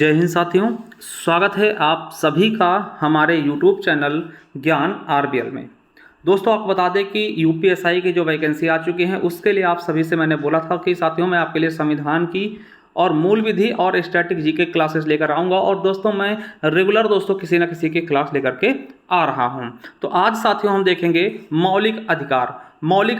जय हिंद साथियों, स्वागत है आप सभी का हमारे YouTube चैनल ज्ञान आरबीएल में। दोस्तों, आपको बता दें कि यूपीएसआई की जो वैकेंसी आ चुकी है उसके लिए आप सभी से मैंने बोला था कि साथियों मैं आपके लिए संविधान की और मूल विधि और स्टैटिक जीके क्लासेस लेकर आऊँगा। और दोस्तों मैं रेगुलर किसी न किसी की क्लास लेकर के आ रहा हूँ। तो आज साथियों हम देखेंगे मौलिक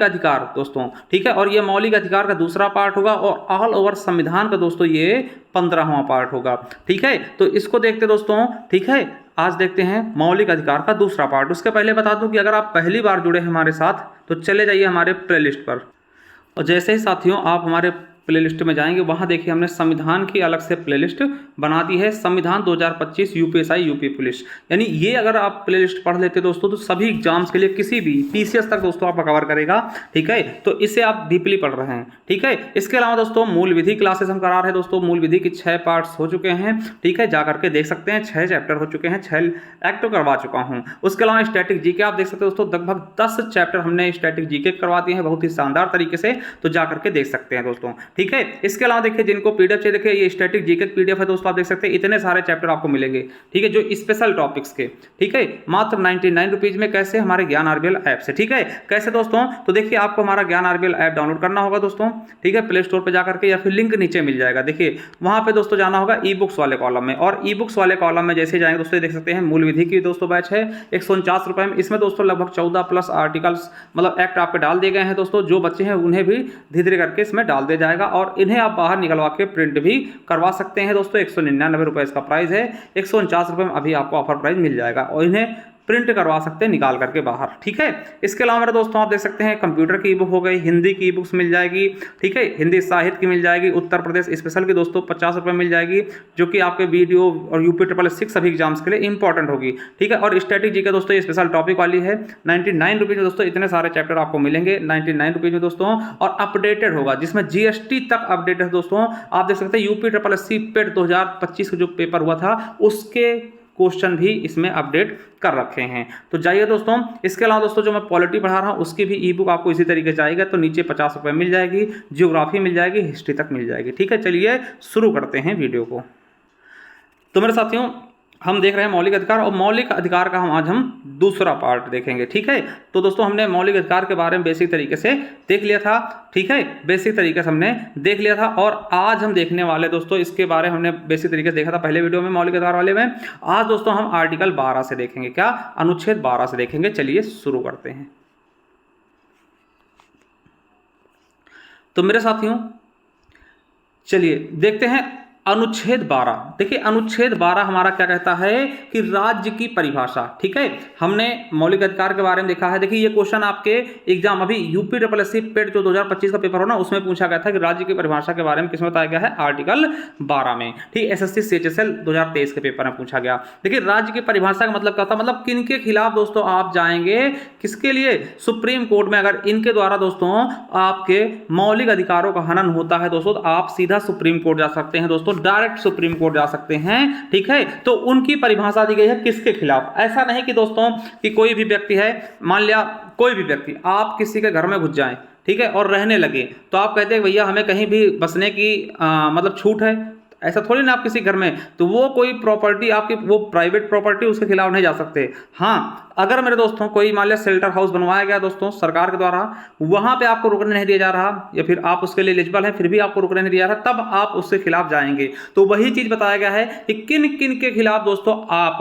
अधिकार दोस्तों, ठीक है। और ये मौलिक अधिकार का दूसरा पार्ट होगा और ऑल ओवर संविधान का दोस्तों ये 15वां पार्ट होगा, ठीक है। तो इसको देखते दोस्तों, ठीक है। आज देखते हैं मौलिक अधिकार का दूसरा पार्ट। उसके पहले बता दूं कि अगर आप पहली बार जुड़े हैं हमारे साथ तो चले जाइए हमारे प्लेलिस्ट पर, और जैसे ही साथियों आप हमारे प्लेलिस्ट में जाएंगे वहां देखिए हमने संविधान की अलग से प्लेलिस्ट बना दी है, संविधान 2025 यूपीएसआई यूपी पुलिस। यानी ये अगर आप प्लेलिस्ट पढ़ लेते दोस्तों तो सभी एग्जाम्स के लिए किसी भी पीसीएस तक दोस्तों आपका कवर करेगा, ठीक है। तो इससे आप डीपली पढ़ रहे हैं, ठीक है। इसके अलावा दोस्तों मूल विधि क्लासेस हम करा रहे हैं दोस्तों। मूल विधि की 6 पार्ट्स हो चुके हैं, ठीक है, जाकर के देख सकते हैं। 6 चैप्टर हो चुके हैं, 6 एक्ट करवा चुका हूं। उसके अलावा स्टैटिक जीके आप देख सकते हैं दोस्तों, लगभग 10 चैप्टर हमने स्टैटिक जीके करवा दिए हैं बहुत ही शानदार तरीके से, तो जाकर के देख सकते हैं दोस्तों, ठीक है। इसके अलावा देखिए जिनको पीडीएफ चाहिए, देखिए ये स्टैटिक जीके पीडीएफ है दोस्तों, आप देख सकते हैं इतने सारे चैप्टर आपको मिलेंगे, ठीक है, जो स्पेशल टॉपिक्स के, ठीक है, मात्र 99 रुपीज में। कैसे? हमारे ज्ञान आरबीएल ऐप से, ठीक है। कैसे दोस्तों? तो देखिए आपको हमारा ज्ञान आरबीएल ऐप डाउनलोड करना होगा दोस्तों, ठीक है, प्ले स्टोर पर जाकर के, या फिर लिंक नीचे मिल जाएगा, देखिए वहां पे दोस्तों जाना होगा ई बुक्स वाले कॉलम में। और ई बुक्स वाले कॉलम में जैसे जाएंगे दोस्तों देख सकते हैं मूल विधि की दोस्तों बैच है 149 रुपए में। इसमें दोस्तों लगभग 14 प्लस आर्टिकल्स मतलब एक्ट आपके डाल दिए गए हैं दोस्तों। जो बच्चे हैं उन्हें भी धीरे धीरे करके इसमें डाल दिया जाएगा और इन्हें आप बाहर निकलवा के प्रिंट भी करवा सकते हैं दोस्तों। 199 रुपए इसका प्राइस है, 149 रुपए में अभी आपको ऑफर प्राइस मिल जाएगा और इन्हें प्रिंट करवा सकते हैं निकाल करके बाहर, ठीक है। इसके अलावा मेरे दोस्तों आप देख सकते हैं कंप्यूटर की ई बुक हो गई, हिंदी की ई बुक्स मिल जाएगी, ठीक है, हिंदी साहित्य की मिल जाएगी, उत्तर प्रदेश स्पेशल की दोस्तों 50 रुपए मिल जाएगी, जो कि आपके वीडियो और यूपी 666 सभी एग्जाम्स के लिए इंपॉर्टेंट होगी, ठीक है। और स्टैटिक जी का दोस्तों ये स्पेशल टॉपिक वाली है 99 रुपीज में दोस्तों। इतने सारे चैप्टर आपको मिलेंगे 99 रुपीज में दोस्तों, और अपडेटेड होगा जिसमें जीएसटी तक अपडेट है दोस्तों। आप देख सकते हैं यूपी 666 पेट 2025 का जो पेपर हुआ था उसके क्वेश्चन भी इसमें अपडेट कर रखे हैं, तो जाइए दोस्तों। इसके अलावा दोस्तों जो मैं पॉलिटी पढ़ा रहा हूँ उसकी भी ई बुक आपको इसी तरीके से आएगा, तो नीचे 50 रुपए मिल जाएगी, जियोग्राफी मिल जाएगी, हिस्ट्री तक मिल जाएगी, ठीक है। चलिए शुरू करते हैं वीडियो को। तो मेरे साथियों हम देख रहे हैं मौलिक अधिकार, और मौलिक अधिकार का आज हम दूसरा पार्ट देखेंगे, ठीक है। तो दोस्तों हमने मौलिक अधिकार के बारे में बेसिक तरीके से देख लिया था, ठीक है, बेसिक तरीके से हमने देख लिया था। और आज हम देखने वाले दोस्तों इसके बारे में हमने बेसिक तरीके से देखा था पहले वीडियो में मौलिक अधिकार वाले में। आज दोस्तों हम आर्टिकल 12 से देखेंगे, क्या? अनुच्छेद 12 से देखेंगे। चलिए शुरू करते हैं। तो मेरे साथियों चलिए देखते हैं अनुच्छेद 12। देखिए अनुच्छेद 12 हमारा क्या कहता है कि राज्य की परिभाषा, ठीक है। हमने मौलिक अधिकार के बारे में देखा है। देखिए ये क्वेश्चन आपके एग्जाम अभी यूपी SSC पेट जो 2025 का पेपर हो ना उसमें पूछा गया था कि राज्य की परिभाषा के बारे में किसमें बताया गया है? आर्टिकल 12 में, ठीक। SSC CHSL 2023 के पेपर में पूछा गया। देखिए राज्य की परिभाषा का मतलब क्या था, मतलब किन के खिलाफ दोस्तों आप जाएंगे, किसके लिए? सुप्रीम कोर्ट में। अगर इनके द्वारा दोस्तों आपके मौलिक अधिकारों का हनन होता है दोस्तों तो आप सीधा सुप्रीम कोर्ट जा सकते हैं दोस्तों, डायरेक्ट सुप्रीम कोर्ट जा सकते हैं, ठीक है। तो उनकी परिभाषा दी गई है किसके खिलाफ। ऐसा नहीं कि दोस्तों कि कोई भी व्यक्ति है, मान लिया कोई भी व्यक्ति आप किसी के घर में घुस जाएं, ठीक है, और रहने लगे, तो आप कहते हैं भैया हमें कहीं भी बसने की मतलब छूट है। ऐसा थोड़ी ना, आप किसी घर में, तो वो कोई प्रॉपर्टी आपकी, वो प्राइवेट प्रॉपर्टी, उसके खिलाफ नहीं जा सकते। हाँ अगर मेरे दोस्तों कोई मान लिया शेल्टर हाउस बनवाया गया दोस्तों सरकार के द्वारा, वहां पे आपको रुकने नहीं दिया जा रहा, या फिर आप उसके लिए एलिजिबल हैं फिर भी आपको रुकने नहीं दिया जा रहा, तब आप उसके खिलाफ जाएंगे। तो वही चीज बताया गया है कि किन किन के खिलाफ दोस्तों आप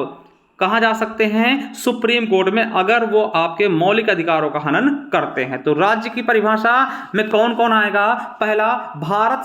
कहां जा सकते हैं? सुप्रीम कोर्ट में, अगर वो आपके मौलिक अधिकारों का हनन करते हैं। तो राज्य की परिभाषा में कौन कौन आएगा? पहला भारत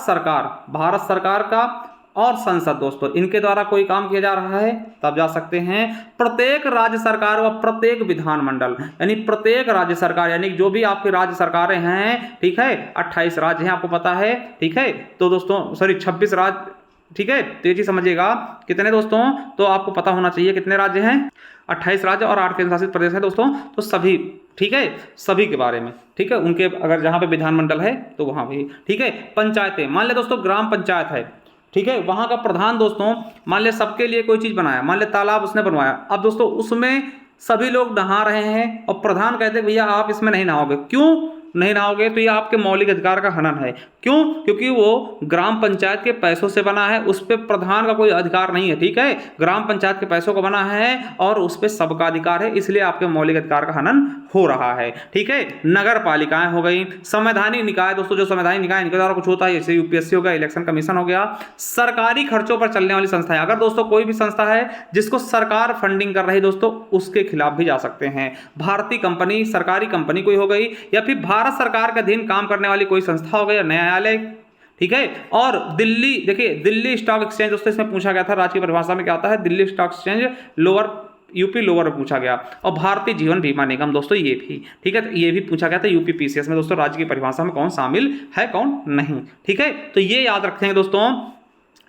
सरकार का और संसद दोस्तों, इनके द्वारा कोई काम किया जा रहा है तब जा सकते हैं। प्रत्येक राज्य सरकार व प्रत्येक विधानमंडल, यानी प्रत्येक राज्य सरकार, यानी जो भी आपकी राज्य सरकारें हैं, ठीक है, 28 राज्य हैं आपको पता है, ठीक है। तो दोस्तों सॉरी 26 राज्य, ठीक है, तो ये चीज समझिएगा कितने दोस्तों, तो आपको पता होना चाहिए कितने राज्य हैं, 28 राज्य और 8 केंद्र शासित प्रदेश है दोस्तों। तो सभी, ठीक है, सभी के बारे में, ठीक है, उनके अगर जहां पे विधानमंडल है तो वहां भी, ठीक है। पंचायतें, मान ले दोस्तों ग्राम पंचायत है, ठीक है, वहां का प्रधान दोस्तों मान ले सबके लिए कोई चीज बनाया, मान ले तालाब उसने बनवाया, अब दोस्तों उसमें सभी लोग नहा रहे हैं और प्रधान कहते हैं भैया आप इसमें नहीं नहाओगे, क्यों? नहीं नहाओगे तो ये आपके मौलिक अधिकार का हनन है। क्यों? क्योंकि वो ग्राम पंचायत के पैसों से बना है, उस पर प्रधान का कोई अधिकार नहीं है, ठीक है, ग्राम पंचायत के पैसों का बना है और उस पर सबका अधिकार है, इसलिए आपके मौलिक अधिकार का हनन हो रहा है, ठीक है। नगर पालिकाएं हो गई, संवैधानिक निकाय दोस्तों, जो संवैधानिक निकाय इनके द्वारा कुछ होता है, जैसे यूपीएससी हो गया, इलेक्शन कमीशन हो गया, सरकारी खर्चों पर चलने वाली संस्थाएं, अगर दोस्तों कोई भी संस्था है जिसको सरकार फंडिंग कर रही है दोस्तों, उसके खिलाफ भी जा सकते हैं। भारतीय कंपनी, सरकारी कंपनी कोई हो गई, या फिर भारत सरकार के अधीन काम करने वाली कोई संस्था हो गई, न्यायालय, ठीक है। और दिल्ली, देखिए दिल्ली स्टॉक एक्सचेंज दोस्तों, इसमें पूछा गया था, राजकीय परिभाषा में क्या आता है, Delhi stock exchange lower UP lower में पूछा गया। और भारतीय जीवन बीमा निगम दोस्तों, ये भी, ठीक है, तो ये भी पूछा गया था यूपी पीसीएस में दोस्तों, राज्य की परिभाषा में कौन शामिल है कौन नहीं, ठीक है। तो ये याद रखेंगे दोस्तों,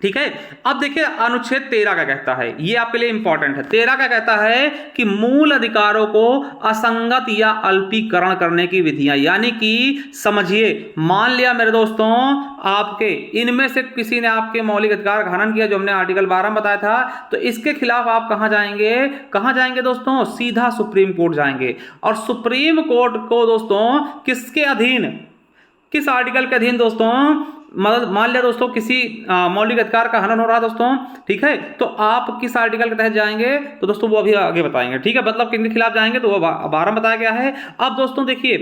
ठीक है। अब देखिए अनुच्छेद 13 क्या कहता है, ये आपके लिए इंपॉर्टेंट है। 13 क्या कहता है कि मूल अधिकारों को असंगत या अल्पीकरण करने की विधियां, यानी कि समझिए, मान लिया मेरे दोस्तों आपके इनमें से किसी ने आपके मौलिक अधिकार का हनन किया, जो हमने आर्टिकल 12 में बताया था, तो इसके खिलाफ आप कहां जाएंगे दोस्तों, सीधा सुप्रीम कोर्ट जाएंगे। और सुप्रीम कोर्ट को दोस्तों किसके अधीन, किस आर्टिकल के अधीन दोस्तों, मतलब मान लिया दोस्तों किसी मौलिक अधिकार का हनन हो रहा है दोस्तों, ठीक है, तो आप किस आर्टिकल के तहत जाएंगे, तो दोस्तों वो अभी आगे बताएंगे, ठीक है, मतलब किनके खिलाफ जाएंगे तो वो 12 बताया गया है। अब दोस्तों देखिए,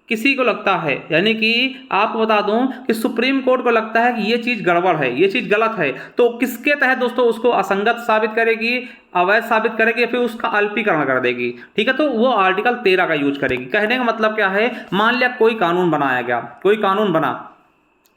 किसी को लगता है, यानी कि आपको बता दूं कि सुप्रीम कोर्ट को लगता है कि ये चीज गड़बड़ है, ये चीज गलत है, तो किसके तहत दोस्तों उसको असंगत साबित करेगी, अवैध साबित करेगी, या फिर उसका अल्पीकरण कर देगी, ठीक है, तो वो आर्टिकल 13 का यूज करेगी। कहने का मतलब क्या है, मान लिया कोई कानून बनाया गया, कोई कानून बना,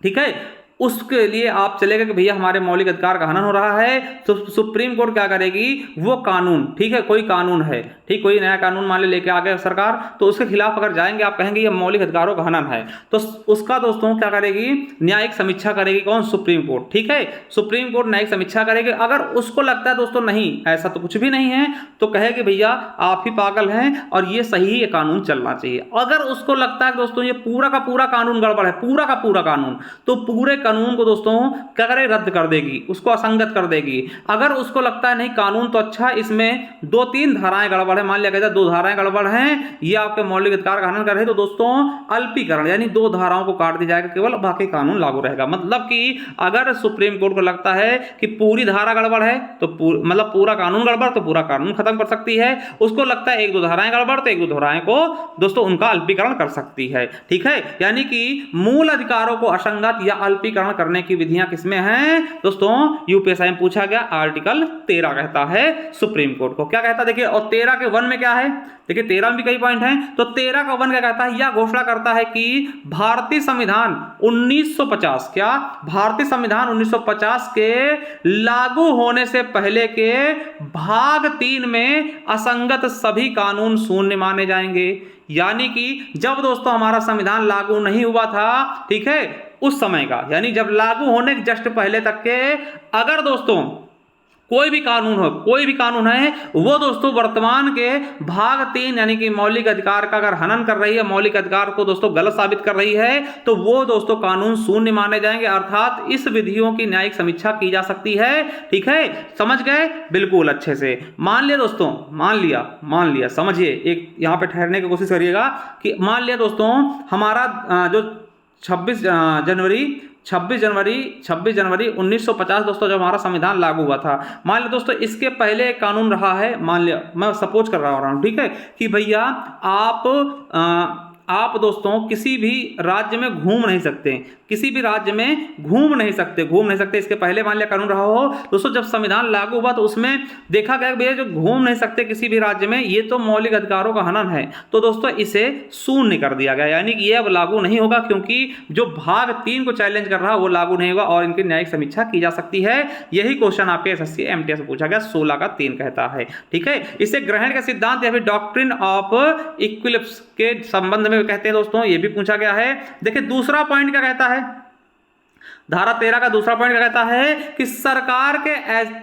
ठीक है, उसके लिए आप चले गए कि भैया हमारे मौलिक अधिकार का हनन हो रहा है, तो सुप्रीम कोर्ट क्या करेगी, वो कानून, ठीक है, कोई कानून है, ठीक, कोई नया कानून मान ले लेके आ गया सरकार, तो उसके खिलाफ अगर जाएंगे, आप कहेंगे ये मौलिक अधिकारों का हनन है, तो उसका दोस्तों क्या करेगी, न्यायिक समीक्षा करेगी, कौन, सुप्रीम कोर्ट, ठीक है, सुप्रीम कोर्ट न्यायिक समीक्षा करेगी। अगर उसको लगता है दोस्तों नहीं ऐसा तो कुछ भी नहीं है, तो कहेगी भैया आप ही पागल हैं और ये सही है, कानून चलना चाहिए। अगर उसको लगता है दोस्तों ये पूरा का पूरा कानून गड़बड़ है, पूरा का पूरा कानून, तो पूरे कानून को दोस्तों क्या करे, रद्द कर देगी, उसको असंगत कर देगी। अगर उसको लगता है नहीं कानून तो अच्छा, इसमें 2-3 धाराएं गड़बड़ है, मान लिया गया 2 धाराएं गड़बड़ हैं, ये आपके मौलिक अधिकार का हनन कर रहे, तो दोस्तों अल्पीकरण, यानी 2 धाराओं को काट दिया जाएगा, केवल बाकी कानून लागू रहेगा। मतलब कि अगर सुप्रीम कोर्ट को लगता है कि पूरी धारा गड़बड़ है, तो मतलब पूरा कानून गड़बड़, तो पूरा कानून खत्म कर सकती है। उसको लगता है 1-2 धाराएं गड़बड़, तो 1-2 धाराएं को दोस्तों उनका अल्पीकरण कर सकती है, ठीक है। यानी कि मूल अधिकारों को असंगत या अल्पीकरण करने की विधियां किसमें हैं दोस्तों, यूपीएसआई में पूछा गया, आर्टिकल 13 कहता है सुप्रीम कोर्ट को। क्या कहता है देखिए, और 13 के 1 में क्या है, देखिए 13 में भी कई पॉइंट हैं, तो 13 का 1 क्या कहता है, यह घोषणा करता है कि भारतीय संविधान 1950, क्या भारतीय संविधान 1950 के लागू होने से पहले के भाग 3 में असंगत सभी कानून शून्य माने जाएंगे। यानी कि जब दोस्तों हमारा संविधान लागू नहीं हुआ था, ठीक है, उस समय का, यानी जब लागू होने के जस्ट पहले तक के अगर दोस्तों कोई भी कानून हो, कोई भी कानून है, वो दोस्तों वर्तमान के भाग 3 यानी कि मौलिक अधिकार का अगर हनन कर रही है, मौलिक अधिकार को दोस्तों गलत साबित कर रही है, तो वो दोस्तों कानून शून्य माने जाएंगे, अर्थात इस विधियों की न्यायिक समीक्षा की जा सकती है, ठीक है, समझ गए बिल्कुल अच्छे से। मान लिया दोस्तों, मान लिया समझिए, एक यहां पे ठहरने की कोशिश करिएगा कि मान लिया दोस्तों हमारा जो 26 जनवरी 1950 दोस्तों जब हमारा संविधान लागू हुआ था, मान लिया दोस्तों इसके पहले एक कानून रहा है, मान लिया मैं सपोज कर रहा हूं, ठीक है, कि भैया आप दोस्तों किसी भी राज्य में घूम नहीं सकते, किसी भी राज्य में घूम नहीं सकते, इसके पहले मान लिया कानून रहा हो दोस्तों, जब संविधान लागू हुआ तो उसमें देखा गया भैया जो घूम नहीं सकते किसी भी राज्य में, ये तो मौलिक अधिकारों का हनन है, तो दोस्तों इसे शून्य कर दिया गया, यानी कि ये अब लागू नहीं होगा, क्योंकि जो भाग 3 को चैलेंज कर रहा है वो लागू नहीं होगा और इनकी न्यायिक समीक्षा की जा सकती है। यही क्वेश्चन आपके एसएससी एमटीएस से पूछा गया, 16 का 3 कहता है, ठीक है। इसे ग्रहण का सिद्धांत या फिर डॉक्ट्रिन ऑफ इक्विलिब्स के संबंध में कहते हैं दोस्तों, ये भी पूछा गया है। देखिए दूसरा पॉइंट क्या कहता है, धारा 13 का दूसरा पॉइंट क्या कहता है कि सरकार के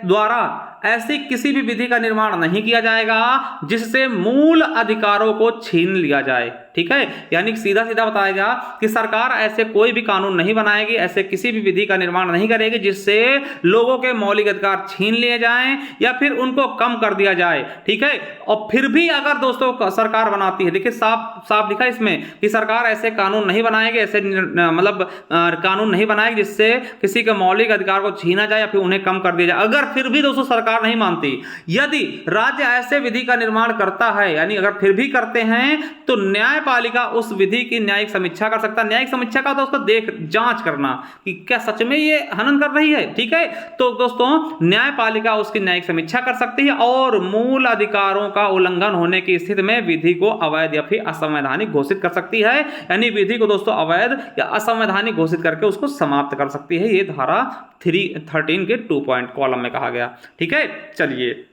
द्वारा ऐसी किसी भी विधि का निर्माण नहीं किया जाएगा जिससे मूल अधिकारों को छीन लिया जाए। ठीक है, यानी सीधा सीधा बताएगा कि सरकार ऐसे कोई भी कानून नहीं बनाएगी, ऐसे किसी भी विधि का निर्माण नहीं करेगी जिससे लोगों के मौलिक अधिकार छीन लिए जाएं या फिर उनको कम कर दिया जाए। ठीक है, और फिर भी अगर दोस्तों सरकार बनाती है, देखिए साफ साफ लिखा है इसमें कि सरकार ऐसे कानून नहीं बनाएगी, ऐसे मतलब कानून नहीं बनाएगी जिससे किसी के मौलिक अधिकार को छीना जाए या फिर उन्हें कम कर दिया जाए। अगर फिर भी दोस्तों सरकार नहीं मानती, यदि राज्य ऐसे विधि का निर्माण करता है, यानी अगर फिर भी करते हैं, तो न्यायपालिका उस विधि की न्यायिक समीक्षा कर सकता है। न्यायिक समीक्षा का तो उसको जांच करना कि क्या सच में ये हनन कर रही है। ठीक है, तो दोस्तों न्यायपालिका उसकी न्यायिक समीक्षा कर सकती है और मूल अधिकारों का उल्लंघन होने की स्थिति में विधि को अवैध या फिर असंवैधानिक घोषित कर सकती है, यानी विधि को दोस्तों अवैध या असंवैधानिक घोषित करके उसको समाप्त कर सकती है। ये धारा 313 के 2 पॉइंट कॉलम में कहा गया। ठीक है, चलिए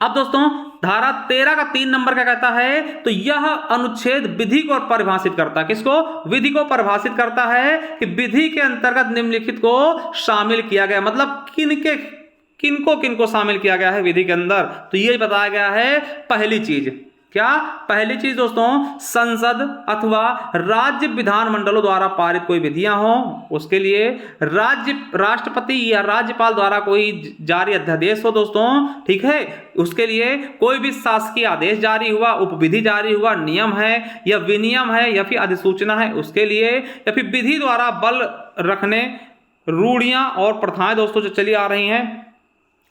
अब दोस्तों धारा 13 का 3 नंबर क्या कहता है, तो यह अनुच्छेद विधि को परिभाषित करता है। किसको? विधि को परिभाषित करता है कि विधि के अंतर्गत निम्नलिखित को शामिल किया गया, मतलब किनको शामिल किया गया है विधि के अंदर, तो ये बताया गया है। पहली चीज क्या? पहली चीज दोस्तों, संसद अथवा राज्य विधानमंडलों द्वारा पारित कोई विधियां हो, उसके लिए राष्ट्रपति या राज्यपाल द्वारा कोई जारी अध्यादेश हो दोस्तों। ठीक है, उसके लिए कोई भी शासकीय आदेश जारी हुआ, उपविधि जारी हुआ, नियम है या विनियम है या फिर अधिसूचना है उसके लिए, या फिर विधि द्वारा बल रखने रूढ़ियां और प्रथाएं दोस्तों जो चली आ रही हैं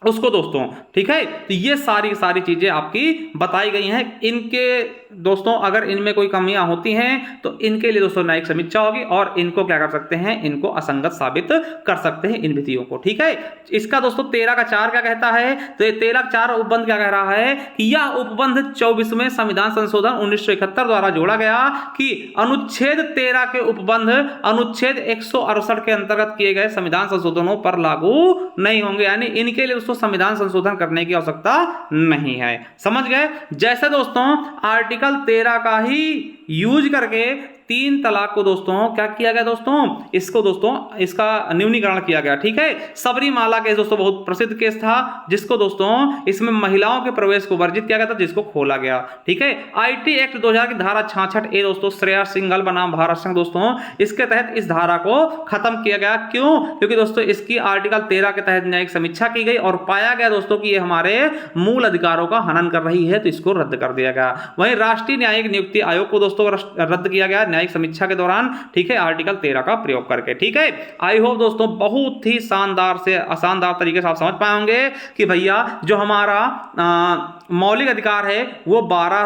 उसको दोस्तों। ठीक है, तो ये सारी चीजें आपकी बताई गई हैं। इनके दोस्तों अगर इनमें कोई कमियां होती हैं तो इनके लिए दोस्तों न्यायिक समीक्षा होगी और इनको क्या कर सकते हैं, इनको असंगत साबित कर सकते हैं इन विधियों को। ठीक है, इसका दोस्तों 13 का 4 क्या कहता है, तो ये 13 का 4 उपबंध क्या कह रहा है कि यह उपबंध 24वें संविधान संशोधन 1971 द्वारा जोड़ा गया कि अनुच्छेद 13 के उपबंध अनुच्छेद 168 के अंतर्गत किए गए संविधान संशोधनों पर लागू नहीं होंगे, यानी इनके लिए दोस्तों संविधान संशोधन करने की आवश्यकता नहीं है। समझ गए? जैसे दोस्तों आर्टिकल 13 का ही यूज करके 3 तलाक को दोस्तों क्या किया गया दोस्तों, इसको दोस्तों इसका न्यूनीकरण किया गया। ठीक है, सबरीमाला केस दोस्तों बहुत प्रसिद्ध केस था जिसको दोस्तों इसमें महिलाओं के प्रवेश को वर्जित किया गया था, जिसको खोला गया। ठीक है, आईटी एक्ट 2000 की धारा 66A दोस्तों श्रेया सिंघल बनाम भारत संघ दोस्तों, इसके तहत इस धारा को खत्म किया गया। क्यों? क्योंकि दोस्तों इसकी आर्टिकल 13 के तहत न्यायिक समीक्षा की गई और पाया गया दोस्तों कि ये हमारे मूल अधिकारों का हनन कर रही है, तो इसको रद्द कर दिया गया। वहीं राष्ट्रीय न्यायिक नियुक्ति आयोग को दोस्तों रद्द किया गया न्यायिक समीक्षा के दौरान। ठीक है, आर्टिकल 13 का प्रयोग करके। ठीक है, आई होप दोस्तों बहुत ही शानदार तरीके से आप समझ पाए होंगे कि भैया जो हमारा मौलिक अधिकार है वो 12